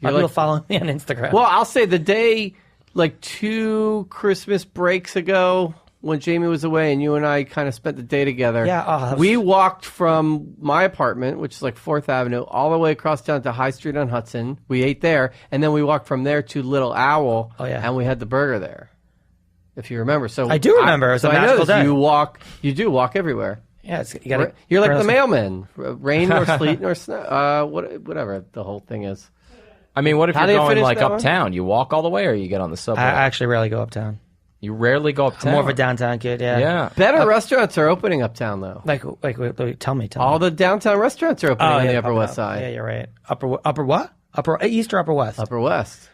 People follow me on Instagram. Well, I'll say the day, 2 Christmas breaks ago, when Jamie was away and you and I kind of spent the day together. Yeah. We walked from my apartment, which is 4th Avenue, all the way across down to High Street on Hudson. We ate there, and then we walked from there to Little Owl, and we had the burger there, if you remember. So I do remember. It was a magical day. You do walk everywhere. Yeah, you're like the mailman. Rain nor sleet nor snow, whatever the whole thing is. I mean, what if you're going uptown? You walk all the way, or you get on the subway? I actually rarely go uptown. You rarely go uptown. I'm more of a downtown kid, yeah. Yeah. Better restaurants are opening uptown, though. Tell me. All the downtown restaurants are opening on the Upper West Side. Yeah, you're right. Upper what? Upper East or Upper West? Upper West.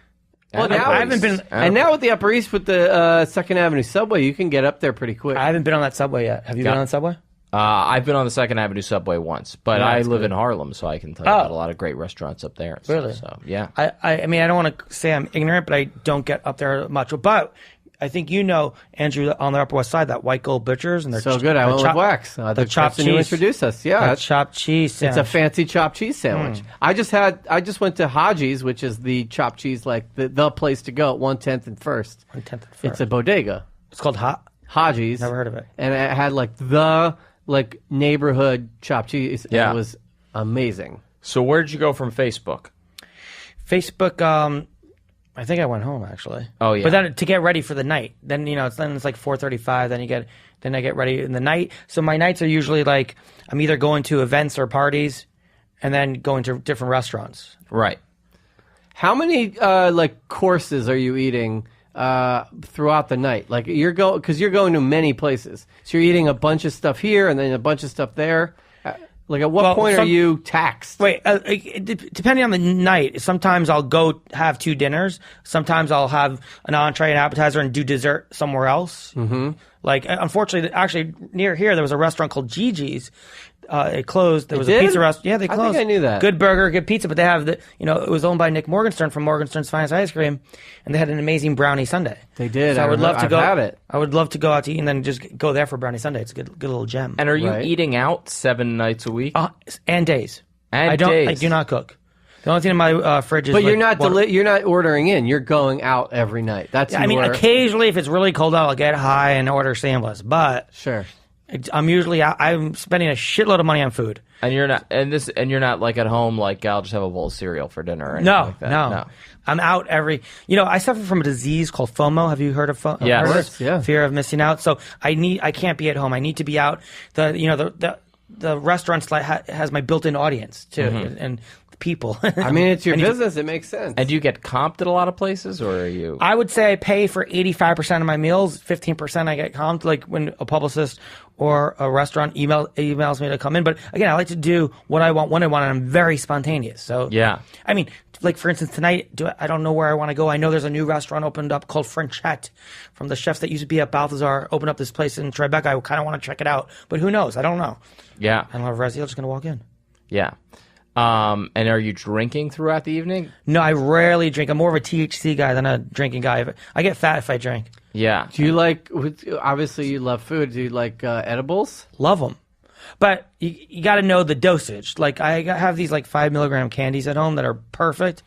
Well, now I haven't been. And now with the Upper East, with the 2nd Avenue subway, you can get up there pretty quick. I haven't been on that subway yet. Have you been on the subway? I've been on the 2nd Avenue subway once, but I live in Harlem, so I can tell you about a lot of great restaurants up there. Really? So yeah. I mean, I don't want to say I'm ignorant, but I don't get up there much. But I think Andrew, on the Upper West Side, that White Gold Butchers, and they're so good. I went with Wax. The chopped cheese. You introduced us. Yeah, chopped cheese sandwich. It's a fancy chopped cheese sandwich. I just went to Haji's, which is the chopped cheese, the place to go at 110th and 1st. 110th and 1st. It's a bodega. It's called Haji's. Never heard of it. And it had the neighborhood chopped cheese. Yeah. It was amazing. So where did you go from Facebook? Facebook, I think I went home actually. Oh yeah. But then to get ready for the night, then it's 4:35. Then I get ready in the night. So my nights are usually I'm either going to events or parties, and then going to different restaurants. Right. How many courses are you eating throughout the night? Because you're going to many places, so you're eating a bunch of stuff here and then a bunch of stuff there. At what point are you taxed? Wait, depending on the night, sometimes I'll go have 2 dinners. Sometimes I'll have an entree, an appetizer, and do dessert somewhere else. Mm-hmm. Unfortunately, actually, near here, there was a restaurant called Gigi's. It closed. There was a pizza restaurant. Yeah, they closed. I think I knew that. Good burger, good pizza, but they have it was owned by Nick Morgenstern from Morgenstern's Finest Ice Cream, and they had an amazing brownie sundae. They did. So I would love to go. I've had it. I would love to go out to eat and then just go there for brownie sundae. It's a good little gem. And are you eating out 7 nights a week? And days. And I days. do not cook. The only thing in my fridge is. But you're not you're not ordering in. You're going out every night. That's. I mean, occasionally if it's really cold out, I'll get high and order sandwiches. But sure. I'm usually out. I'm spending a shitload of money on food. And you're not, you're not at home. I'll just have a bowl of cereal for dinner. Or No, like that. no. I'm out every. I suffer from a disease called FOMO. Have you heard of FOMO? Yes. Yeah. Fear of missing out. So I can't be at home. I need to be out. The restaurants has my built-in audience too, and people. I mean, it's your business. It makes sense. And do you get comped at a lot of places, or are you? I would say I pay for 85% of my meals. 15% I get comped. When a publicist or a restaurant emails me to come in. But again, I like to do what I want when I want, and I'm very spontaneous. So Yeah. I mean, like for instance, tonight, I don't know where I want to go. I know there's a new restaurant opened up called Frenchette from the chefs that used to be at Balthazar. Opened up this place in Tribeca. I kind of want to check it out, but who knows? I don't know. Yeah. I don't have Resi. I'm just gonna walk in. Yeah. And are you drinking throughout the evening? No, I rarely drink. I'm more of a THC guy than a drinking guy. I get fat if I drink. Yeah. Do you like? Obviously, you love food. Do you like edibles? Love them. But you got to know the dosage. Like I have these like 5 milligram candies at home that are perfect.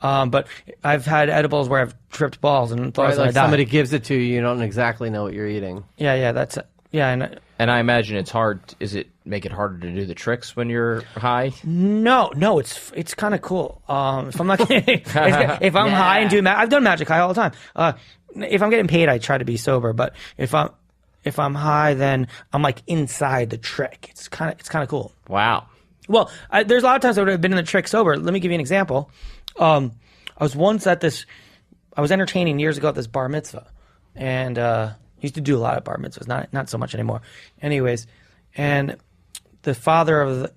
But I've had edibles where I've tripped balls and thought I was Like gonna die. somebody gives it to you, you don't exactly know what you're eating. That's yeah. And I imagine it's hard. Is it make it harder to do the tricks when you're high? No, it's kind of cool. If I'm not if I'm high and doing I've done magic high all the time. If I'm getting paid, I try to be sober. But if I'm high, then I'm like inside the trick. It's kind of cool. Wow. Well, there's a lot of times I would have been in the trick sober. Let me give you an example. I was once I was entertaining years ago at this bar mitzvah, and used to do a lot of bar mitzvahs, not so much anymore. Anyways, and the father of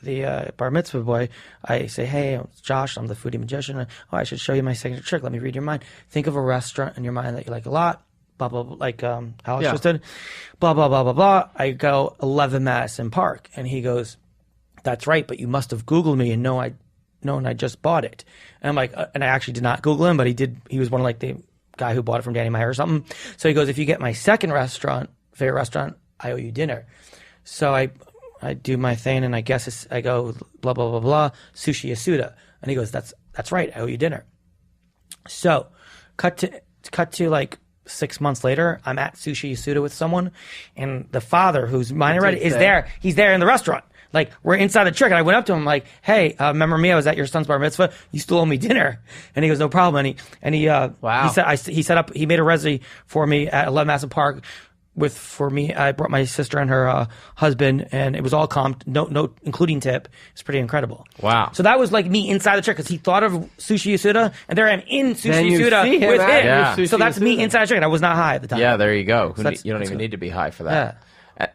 the bar mitzvah boy, I say, hey, it's Josh, I'm the Foodie Magician. Oh, I should show you my signature trick. Let me read your mind. Think of a restaurant in your mind that you like a lot. Blah, blah, blah, like Alex just did. Blah, blah, blah, blah, blah. I go 11 Madison Park, and he goes, that's right, but you must have Googled me and known I just bought it. And I'm like, and I actually did not Google him, but he did. He was one of like the guy who bought it from Danny Meyer or something. So he goes, if you get my second favorite restaurant, I owe you dinner. So I do my thing, and I guess I go blah blah blah blah Sushi Yasuda, and he goes, that's right, I owe you dinner. So cut to like 6 months later, I'm at Sushi Yasuda with someone, and the father, who's mine already, is there. He's there in the restaurant. Like, we're inside the trick, and I went up to him like, hey, remember me? I was at your son's bar mitzvah. You still owe me dinner. And he goes, no problem. And he wow. He made a resi for me at 11 Madison Park for me. I brought my sister and her husband, and it was all comped, no, including tip. It's pretty incredible. Wow. So that was like me inside the trick, because he thought of Sushi Yasuda, and there I am in Sushi Yasuda with him. Yeah. So that's me inside the trick, and I was not high at the time. Yeah, there you go. So You don't even need to be high for that. Yeah.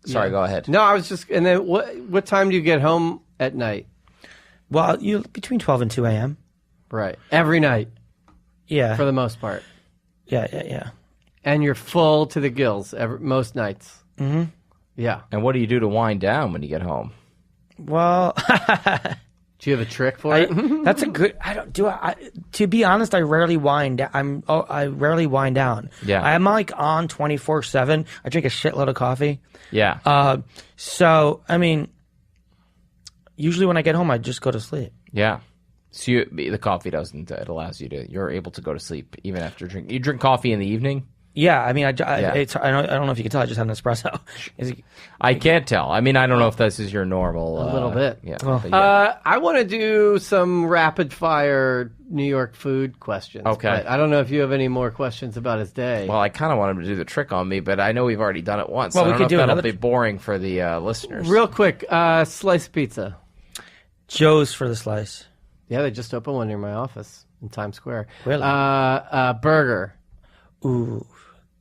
Sorry, go ahead. No, I was just. And then what time do you get home at night? Well, between 12 and 2 a.m. Right. Every night, Yeah. for the most part. Yeah. And you're full to the gills most nights. Mm-hmm. Yeah. And what do you do to wind down when you get home? Well, Do you have a trick for it? that's a good. To be honest, I rarely wind down. I rarely wind down. Yeah. I'm like on 24/7. I drink a shitload of coffee. Yeah. So I mean, usually when I get home, I just go to sleep. Yeah. So the coffee doesn't. It allows you you're able to go to sleep even after drinking. You drink coffee in the evening? Yeah, I mean, I don't know if you can tell. I just have an espresso. I can't tell. I mean, I don't know if this is your normal. A little bit. Yeah. Well, but yeah. I want to do some rapid fire New York food questions. Okay. But I don't know if you have any more questions about his day. Well, I kind of want him to do the trick on me, but I know we've already done it once. Well, so we I could don't do know if that'll another- be boring for the listeners. Real quick, slice pizza. Joe's for the slice. Yeah, they just opened one near my office in Times Square. Really? Burger. Ooh,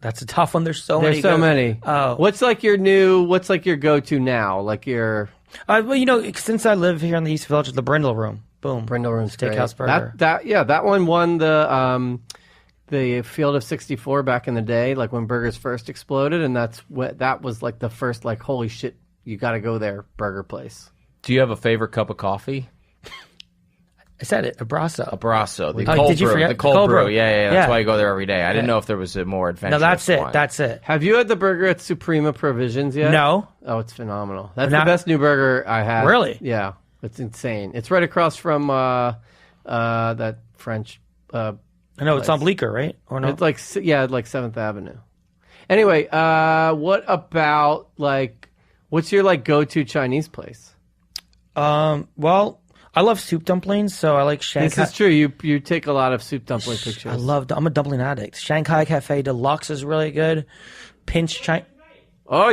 that's a tough one. There's so There's many. so many. Oh. What's like your go-to now? Like your Well, since I live here in the East Village, it's the Brindle Room. Boom. Brindle Room Steakhouse burger. That one won the Field of 64 back in the day, like when burgers first exploded, and that was like the first like holy shit, you got to go there burger place. Do you have a favorite cup of coffee? I said it. Abrazo. Abrazo, the Oh, cold did you brew. forget? The cold brew. Yeah. That's Yeah. why I go there every day. I didn't know if there was a more adventurous No, that's it. one. That's it. Have you had the burger at Suprema Provisions yet? No. Oh, it's phenomenal. That's Not- the best new burger I had. Really? Yeah, it's insane. It's right across from that French. I know it's on Bleecker, right? Or no? It's like 7th Avenue. Anyway, what about what's your go-to Chinese place? Well, I love soup dumplings, so I like Shanghai. This is true. You take a lot of soup dumpling pictures. I'm a dumpling addict. Shanghai Cafe Deluxe is really good. Pinch China. Oh,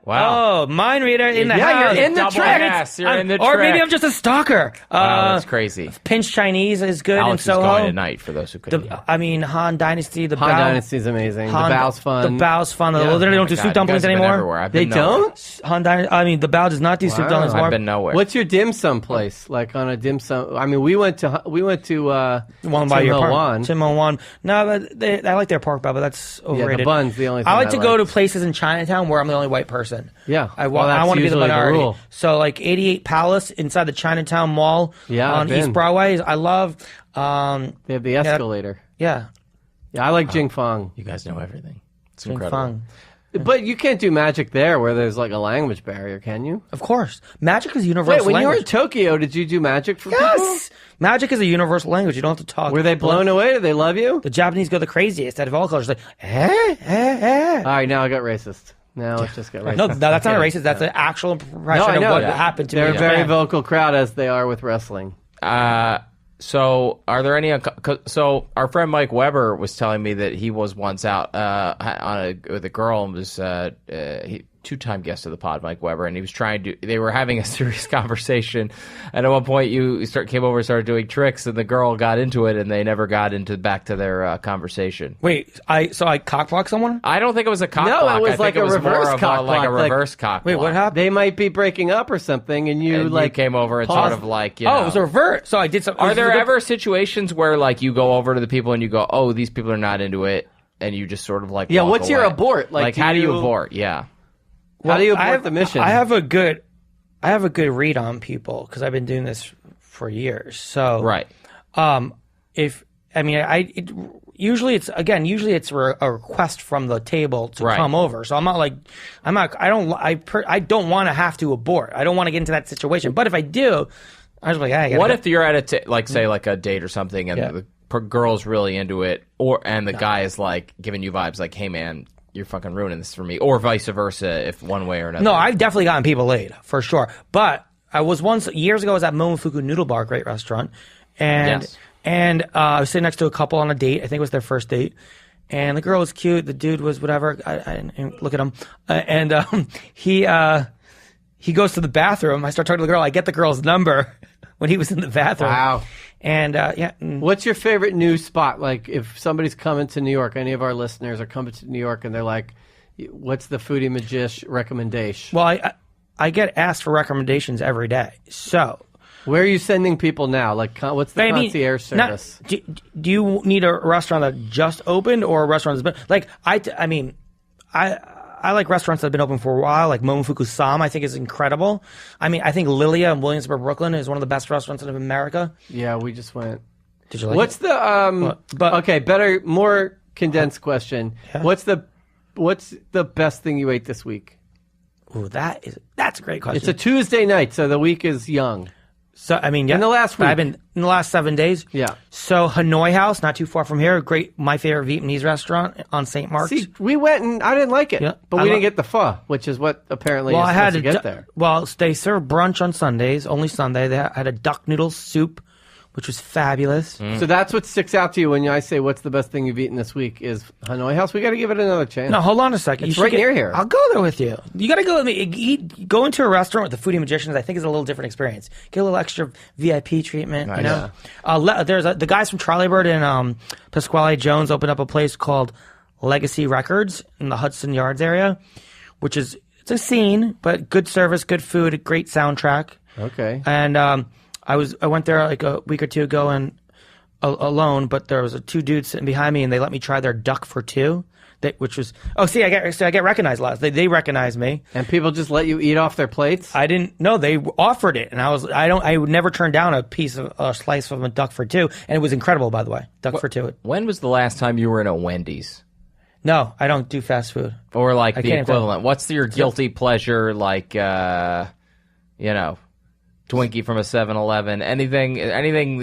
Wow. Oh, mind reader in the Yeah, house. you're in the Double trick. yes, you're in the Or maybe trick. I'm just a stalker. Wow, that's crazy. Pinch Chinese is good Alex in is Soho. going tonight for those who couldn't. I mean, Han Dynasty, the Han Bao. Dynasty is amazing. The Bao's fun. The Bao's fun. Yeah. They literally don't do God, soup you dumplings guys have been anymore. everywhere. I've They been nowhere. don't? The Bao does not do soup Wow. dumplings anymore. I've been nowhere. What's your dim sum place? Like on a dim sum? I mean, we went to One by Tim your Ho park. Wan. Tim Ho Wan. No, but I like their pork bao, but that's Yeah, overrated. the bun's the only thing I like to go to liked. places in Chinatown where I'm the only white person. Yeah. I Well, want that's to be the usually the minority. rule. So like 88 Palace inside the Chinatown Mall Yeah, I've on been. East Broadway. I love. They have the escalator. Yeah. Yeah, I like Jing Fong. You guys know everything. It's Jing incredible. Fong. But you can't do magic there where there's like a language barrier, can you? Of course, magic is universal. Wait, when you were in language. Tokyo, did you do magic for people? Yes, magic is a universal language. You don't have to talk. Were they blown away? Did they love you? The Japanese go the craziest out of all cultures. Like, eh. All right, now I got racist. Now let's just get racist. No, that's not a racist. That's an actual impression I of know. what Yeah. happened to They're me. a very Yeah. vocal crowd as they are with wrestling. So, are there any? So, our friend Mike Weber was telling me that he was once out with a girl and was two-time guest of the pod, Mike Weber, and he was trying to. They were having a serious conversation, and at one point, came over and started doing tricks, and the girl got into it, and they never got back to their conversation. Wait, I cockblocked someone? I don't think it was a cock No, block. it was I think like it a was reverse more of cock like a block, like- reverse cock. Wait, block. what happened? They might be breaking up or something, and you And like you came over and pause- sort of like, Oh, it was a revert. So I did something. Are there ever situations where like you go over to the people and you go, oh, these people are not into it, and you just sort of like, Yeah, walk what's your away? abort? Like, how do you you- abort? Yeah. How do you I abort have the mission? I have a good read on people because I've been doing this for years. So Right. Usually it's a request from the table to Right. come over. So I don't want to have to abort. I don't want to get into that situation. But if I do, I was like, hey, What if you're at say like a date or something, and Yeah. the girl's really into it, and the guy is like giving you vibes like, hey man, you're fucking ruining this for me, or vice versa, if one way or another. No, I've definitely gotten people laid for sure. But I was years ago. I was at Momofuku Noodle Bar, great restaurant, and I was sitting next to a couple on a date. I think it was their first date, and the girl was cute. The dude was whatever. I didn't look at him, he goes to the bathroom. I start talking to the girl. I get the girl's number when he was in the bathroom. Wow. And What's your favorite new spot? Like, if somebody's coming to New York, any of our listeners are coming to New York, and they're like, "What's the Foodie Magician recommendation?" well, I get asked for recommendations every day. So Where are you sending people now? Like, what's the concierge service? Do you need a restaurant that just opened or a restaurant that's been like I like restaurants that have been open for a while, like Momofuku Sam, I think is incredible. I mean, I think Lilia in Williamsburg, Brooklyn is one of the best restaurants in America. Yeah, we just went. Did you like What's it? the okay? Better, more condensed question. Yeah. What's the best thing you ate this week? Ooh, that's a great question. It's a Tuesday night, so the week is young. So I mean, yeah, In the last week. I've been in the last 7 days. Yeah. So Hanoi House, not too far from here, great, my favorite Vietnamese restaurant on St. Mark's. See, we went and I didn't like it, Yeah, but I we lo- didn't get the pho, which is what apparently well, you're I supposed had to a get there. Well, they serve brunch on Sundays, only Sunday. They had a duck noodle soup, which was fabulous. So that's what sticks out to you when I say, "What's the best thing you've eaten this week?" Is Hanoi House. We got to give it another chance. No, hold on a second. It's You should right near here. I'll go there with you. You got to go with me. Go into a restaurant with the Foodie Magicians. I think is a little different experience. Get a little extra VIP treatment. You know, there's the guys from Charlie Bird and Pasquale Jones opened up a place called Legacy Records in the Hudson Yards area, which is it's a scene, but good service, good food, a great soundtrack. Okay. And I went there like a week or two ago and alone, but there was two dudes sitting behind me, and they let me try their duck for two, which was I get recognized last. They recognized me, And people just let you eat off their plates. I didn't know they offered it, and I would never turn down a slice of a duck for two, and it was incredible, by the way, duck for two. When was the last time you were in a Wendy's? No, I don't do fast food. Or like the can't equivalent? What's your guilty pleasure, like, Twinkie from a 7-Eleven? Anything?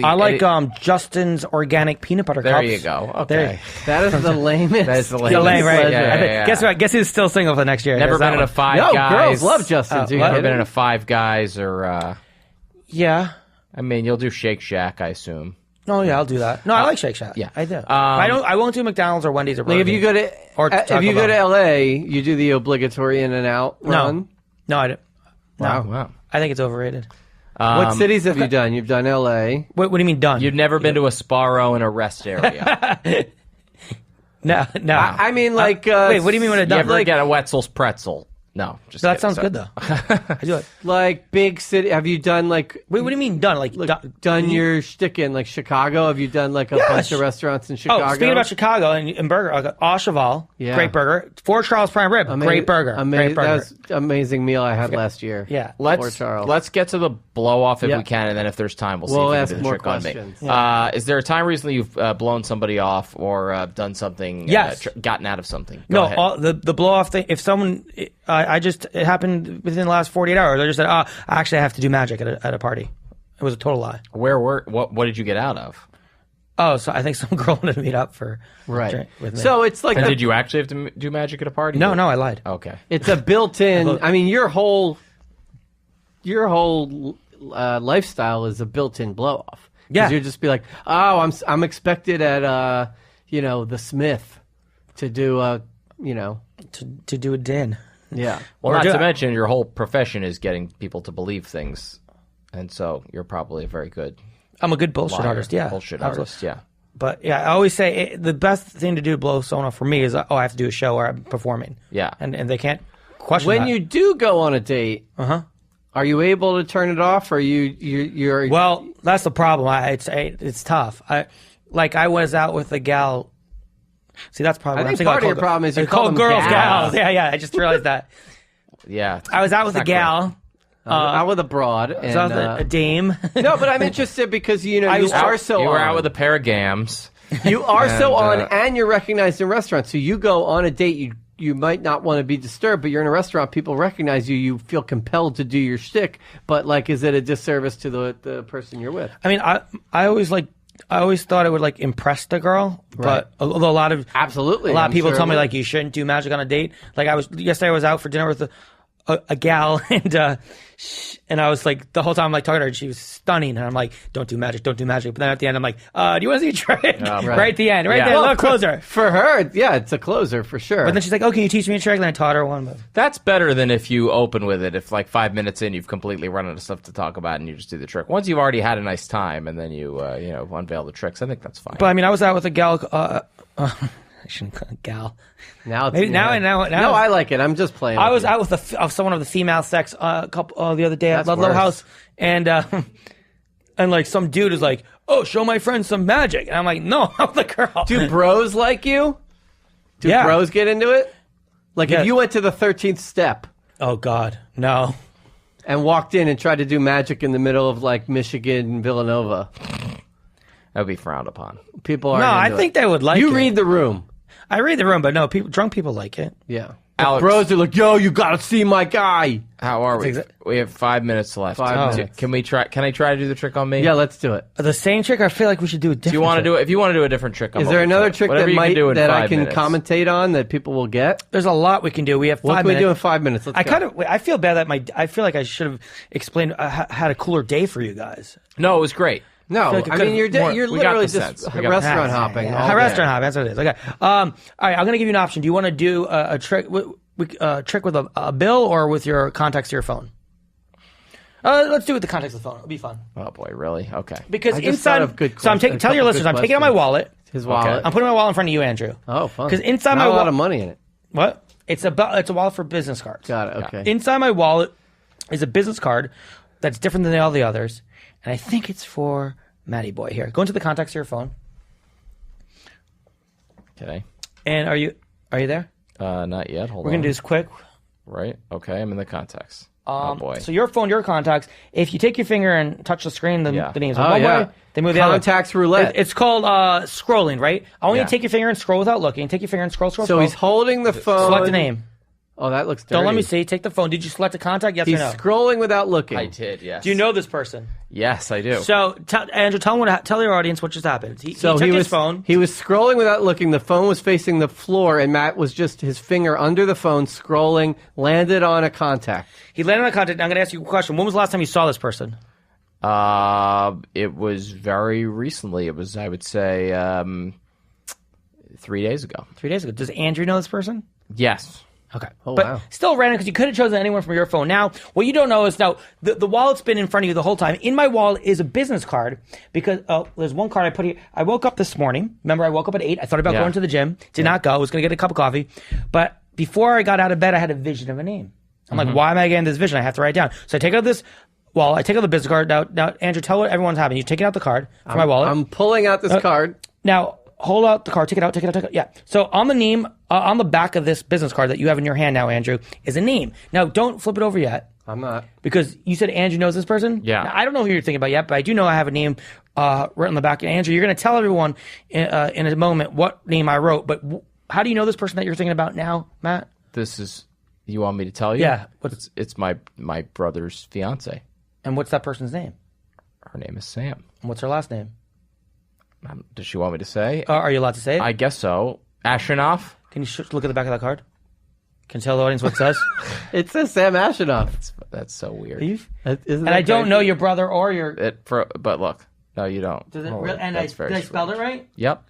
I like Justin's organic peanut butter There cups. you go. There- Okay. That is the lamest. That is the The lamest. lane, right? pleasure. Yeah. Guess what? Guess who's still single for next year? Never There's that been in a one. Five No, Guys. girls love Justin. Do you Never get been it? in a Five Guys or? Yeah. I mean, you'll do Shake Shack, I assume. No, yeah, I'll do that. No, I like Shake Shack. yeah. I do. I won't do McDonald's or Wendy's or Burger Like if you go to if you go to LA, you do the obligatory in and out run. No, I don't. No. Wow. I think it's overrated. What cities have you done? You've done LA. What do you mean done? You've never been to a Sparrow in a rest area. No. I mean, like, wait, what do you mean when You it's done? ever get a Wetzel's pretzel? No, just That kidding. sounds good though. I do it. like big city? Have you done like? Wait, what do you mean done? Like done your shtick in like Chicago? Have you done like a bunch of restaurants in Chicago? Oh, speaking about Chicago and burger, I got Au Cheval, Yeah. great burger. Fort Charles Prime Rib, great burger. Great burger. That was an amazing meal I had last year. Yeah. Fort Charles. Let's get to the blow off if Yeah. we can, and then if there's time, we'll We'll see if ask we can do the more trick on me. questions. Is there a time recently you've blown somebody off or done something? Yes. Gotten out of something. No, Go ahead. the blow off thing. If someone, it happened within the last 48 hours. I just said, actually, I have to do magic at a party. It was a total lie. What did you get out of? Oh, so I think some girl wanted to meet up for Right. drink with me. So it's like And did you actually have to do magic at a party? no, I lied. Okay. it's a built-in. I mean, your whole lifestyle is a built-in blow-off. 'Cause Yeah. you'd just be like, oh, I'm expected at the Smith to do To do a din. yeah. Well, Or not do to it. mention your whole profession is getting people to believe things, and so you're probably a very good I'm a good bullshit liar. artist. Yeah, Bullshit absolutely. artist. Yeah. But yeah, I always say the best thing to do to blow someone off for me is I have to do a show where I'm performing. Yeah. and they can't question When that. you do go on a date, are you able to turn it off, or you're Well, that's the problem. It's tough. I was out with a gal. See, that's probably. I what think I'm part of saying. your problem is you call call them girls gals. gals. Yeah. I just realized that. Yeah. I was out with a not gal. out with a broad? I was out with a dame. no, but I'm interested because you are so You were on. out with a pair of gams. You are so on, And, and you're recognized in restaurants. So you go on a date, you might not want to be disturbed, but you're in a restaurant, people recognize you, you feel compelled to do your shtick, but like, is it a disservice to the person you're with? I mean, I always thought it would like impress the girl, but although a lot of Absolutely. a lot I'm of people sure tell me it would. like you shouldn't do magic on a date. Like yesterday I was out for dinner with a gal and I was like the whole time I'm like talking to her and she was stunning and I'm like don't do magic. But then at the end I'm like do you want to see a trick? Right at the end, Yeah. there, Well, look closer. For her, yeah, it's a closer for sure. But then she's like, oh, can you teach me a trick? And I taught her one move. That's better than if you open with it. If like 5 minutes in, you've completely run out of stuff to talk about, and you just do the trick. Once you've already had a nice time, and then you unveil the tricks, I think that's fine. But I mean, I was out with a gal. I shouldn't call it gal. now, it's, Maybe now. no, I like it. I'm just playing. I with was you. out with someone of the female sex couple the other day at That's Ludlow worse. House, and like some dude is like, "Oh, show my friend some magic," and I'm like, "No, I'm the girl." Do bros like you? Do Yeah. bros get into it? Like Yeah. if you went to the 13th step Oh God, no. and walked in and tried to do magic in the middle of like Michigan and Villanova, that would be frowned upon. people are. No, I think they would like you it. read the room. I read the room, but no, drunk people like it. Yeah. Alex. Bros are like, yo, you gotta see my guy. How are we? That's We have 5 minutes left. 5 minutes. Can we try? Can I try to do the trick on me? Yeah, let's do it. The same trick. I feel like we should do a different. Do you want to do it? If you want to do a different trick, I'm Is there open to another it. trick Whatever that you can might do in that I 5 can minutes. commentate on that people will get? There's a lot we can do. We have 5 What can we minutes. do in 5 minutes? Let's go. I feel bad that I feel like I should have explained. Had a cooler day for you guys. No, it was great. No, like it I could've mean you're more- you're we got literally the just sense. We got the restaurant sense. hopping. Yeah, all day. restaurant hop. That's what it is. Okay. All right. I'm gonna give you an option. Do you want to do a trick? Trick with a bill or with your contacts to your phone? Let's do it with the contacts of the phone. It'll be fun. Oh boy, really? Okay. Because I just inside, thought of good so I'm questions, tell a your couple listeners, good I'm taking out my questions. wallet. His wallet. I'm putting my wallet in front of you, Andrew. Oh, fun. Because inside Not my a lot wallet, of money in it. what? It's a wallet for business cards. Got it. Okay. Inside my wallet is a business card that's different than all the others, and I think it's for Matty Boy. Here, go into the contacts of your phone. Okay. And are you there? Not yet. Hold on. We're gonna do this quick. Right. Okay. I'm in the contacts. Oh boy. So your phone, your contacts. If you take your finger and touch the screen, the names move Oh, one yeah. way. They move the other. Contacts roulette. It's called scrolling, right? I want you Yeah. to take your finger and scroll without looking. Take your finger and scroll. So scroll. he's holding the phone. Select a name. Oh, that looks dirty. Don't let me see. Take the phone. Did you select a contact? Yes He's or no? scrolling without looking. I did. Yes. Do you know this person? Yes, I do. So, Andrew, tell your audience what just happened. He took was his phone. He was scrolling without looking. The phone was facing the floor, and Matt was just his finger under the phone, scrolling, landed on a contact. He landed on a contact. I'm going to ask you a question. When was the last time you saw this person? It was very recently. It was, I would say, 3 days ago. 3 days ago. Does Andrew know this person? Yes. Okay. Oh, but wow. still random because you could have chosen anyone from your phone. Now, what you don't know is now the wallet's been in front of you the whole time. In my wallet is a business card because there's one card I put here. I woke up this morning. Remember, I woke up at 8. I thought about going to the gym. Did not go. I was going to get a cup of coffee. But before I got out of bed, I had a vision of a name. I'm like, why am I getting this vision? I have to write it down. So I take out this wallet. I take out the business card. Now, Andrew, tell what everyone's happening. You're taking out the card from my wallet. I'm pulling out this card. Now, hold out the card. Take it out. Take it out. Yeah. So on the name, on the back of this business card that you have in your hand now, Andrew, is a name. Now, don't flip it over yet. I'm not. Because you said Andrew knows this person? Yeah. Now, I don't know who you're thinking about yet, but I do know I have a name right on the back. Andrew, you're going to tell everyone in a moment what name I wrote, but how do you know this person that you're thinking about now, Matt? This is, you want me to tell you? Yeah. It's my brother's fiance. And what's that person's name? Her name is Sam. And what's her last name? Does she want me to say? Are you allowed to say it? I guess so. Ashenoff? Can you look at the back of that card? Can you tell the audience what it says? It says Sam Ashenoff. That's so weird. And I don't know your brother or your... But look, no, you don't. Does it Oh, really? And that's did very I spell it strange. right? Yep.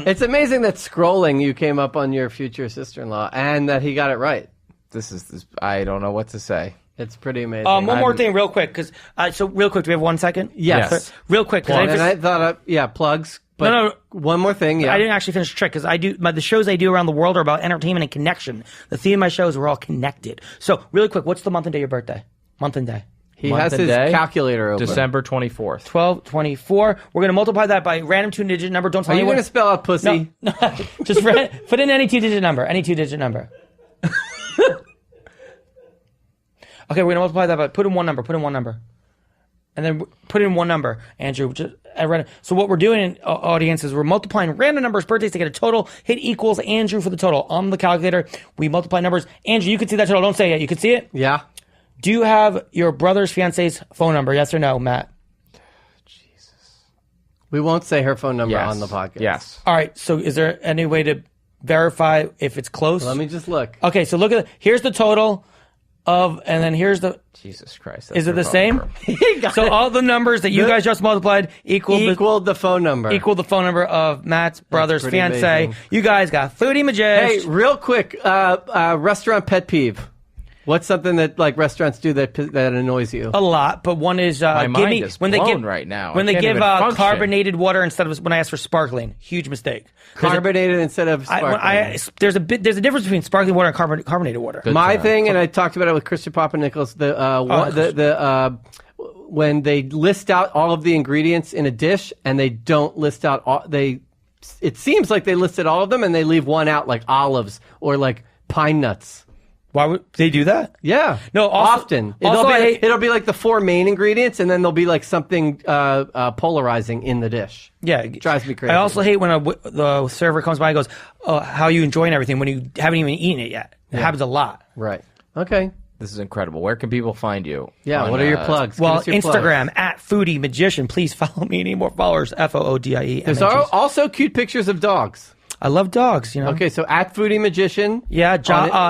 It's amazing that scrolling you came up on your future sister-in-law and that he got it right. This. I don't know what to say. It's pretty amazing. One more thing real quick. Do we have 1 second? Yes. Real quick. I thought, plugs. But No. one more thing. Yeah. I didn't actually finish the trick because the shows I do around the world are about entertainment and connection. The theme of my shows are all connected. So really quick, what's the month and day of your birthday? Month and day. He has his calculator open. December 24th. 12/24. We're going to multiply that by random 2-digit number. Don't tell Are you anyone. going to spell out pussy? No. Just put in any 2-digit number. Any 2-digit number. Okay, we're going to multiply that by, put in one number. And then put in one number, Andrew. So what we're doing, audience, is we're multiplying random numbers, birthdays to get a total. Hit equals Andrew for the total. On the calculator, we multiply numbers. Andrew, you can see that total. Don't say it. You can see it? Yeah. Do you have your brother's fiance's phone number? Yes or no, Matt? We won't say her phone number Yes. on the podcast. Yes. All right. So is there any way to verify if it's close? Let me just look. Okay, so look at here's the total of, and then here's the. Jesus Christ. Is it the same? So all the numbers that you guys just multiplied equaled the phone number. Equal the phone number of Matt's brother's pretty fiance. amazing. You guys got Foodie Magician. Hey, real quick, restaurant pet peeve. What's something that restaurants do that annoys you? A lot, but one is My give mind me is when they blown give right now. when I they can't give even function. carbonated water instead of when I ask for sparkling. Huge mistake. Carbonated instead of sparkling. There's a difference between sparkling water and carbonated water. Good. My thing, and I talked about it with Christian Papanikos, when they list out all of the ingredients in a dish and they don't list out it seems like they listed all of them and they leave one out, like olives or like pine nuts. Why would they do that? Yeah. No, also, often. Also, It'll be like the 4 main ingredients, and then there'll be like something polarizing in the dish. Yeah. It drives me crazy. I also hate when the server comes by and goes, "Oh, how are you enjoying everything?" when you haven't even eaten it yet. It happens a lot. Right. Okay. This is incredible. Where can people find you? Yeah, what are your plugs? Give Well, us your Instagram plugs. @Foodie Magician. Please follow me. Need more followers. FOODIE. There's also cute pictures of dogs. I love dogs, you know. Okay, so @Foodie Magician. Yeah,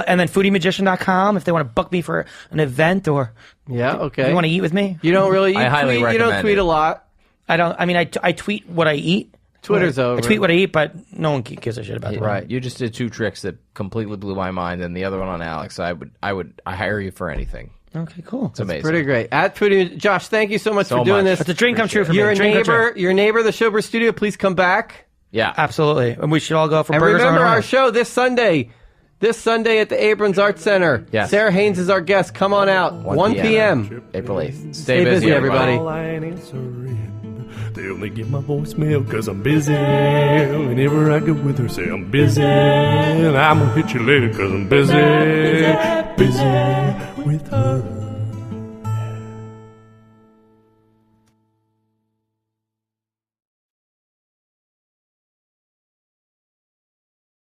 and then foodiemagician.com if they want to book me for an event or Yeah, okay. if you want to eat with me. You don't really. I highly You don't recommend tweet it. a lot. I don't. I mean, I tweet what I eat. Twitter's over. I tweet what I eat, but no one gives a shit about that. Right. You just did 2 tricks that completely blew my mind, and the other one on Alex. I hire you for anything. Okay, cool. It's amazing. Pretty great. @Foodie. Josh, thank you so much for doing much. this. It's a dream come true for You're me. a Dream come true. neighbor. Your neighbor, the Showbiz Studio. Please come back. Yeah. Absolutely, and we should all go for And burgers. remember on our show this Sunday. This Sunday at the Abrams Art Center. Yes. Sarah Haines is our guest. Come on out. 1 p.m. April 8th. Stay busy, everybody. Call, I ain't answering. They only get my voicemail because I'm busy. Whenever I go with her, say I'm busy. And I'm going to hit you later because I'm busy. Busy with her.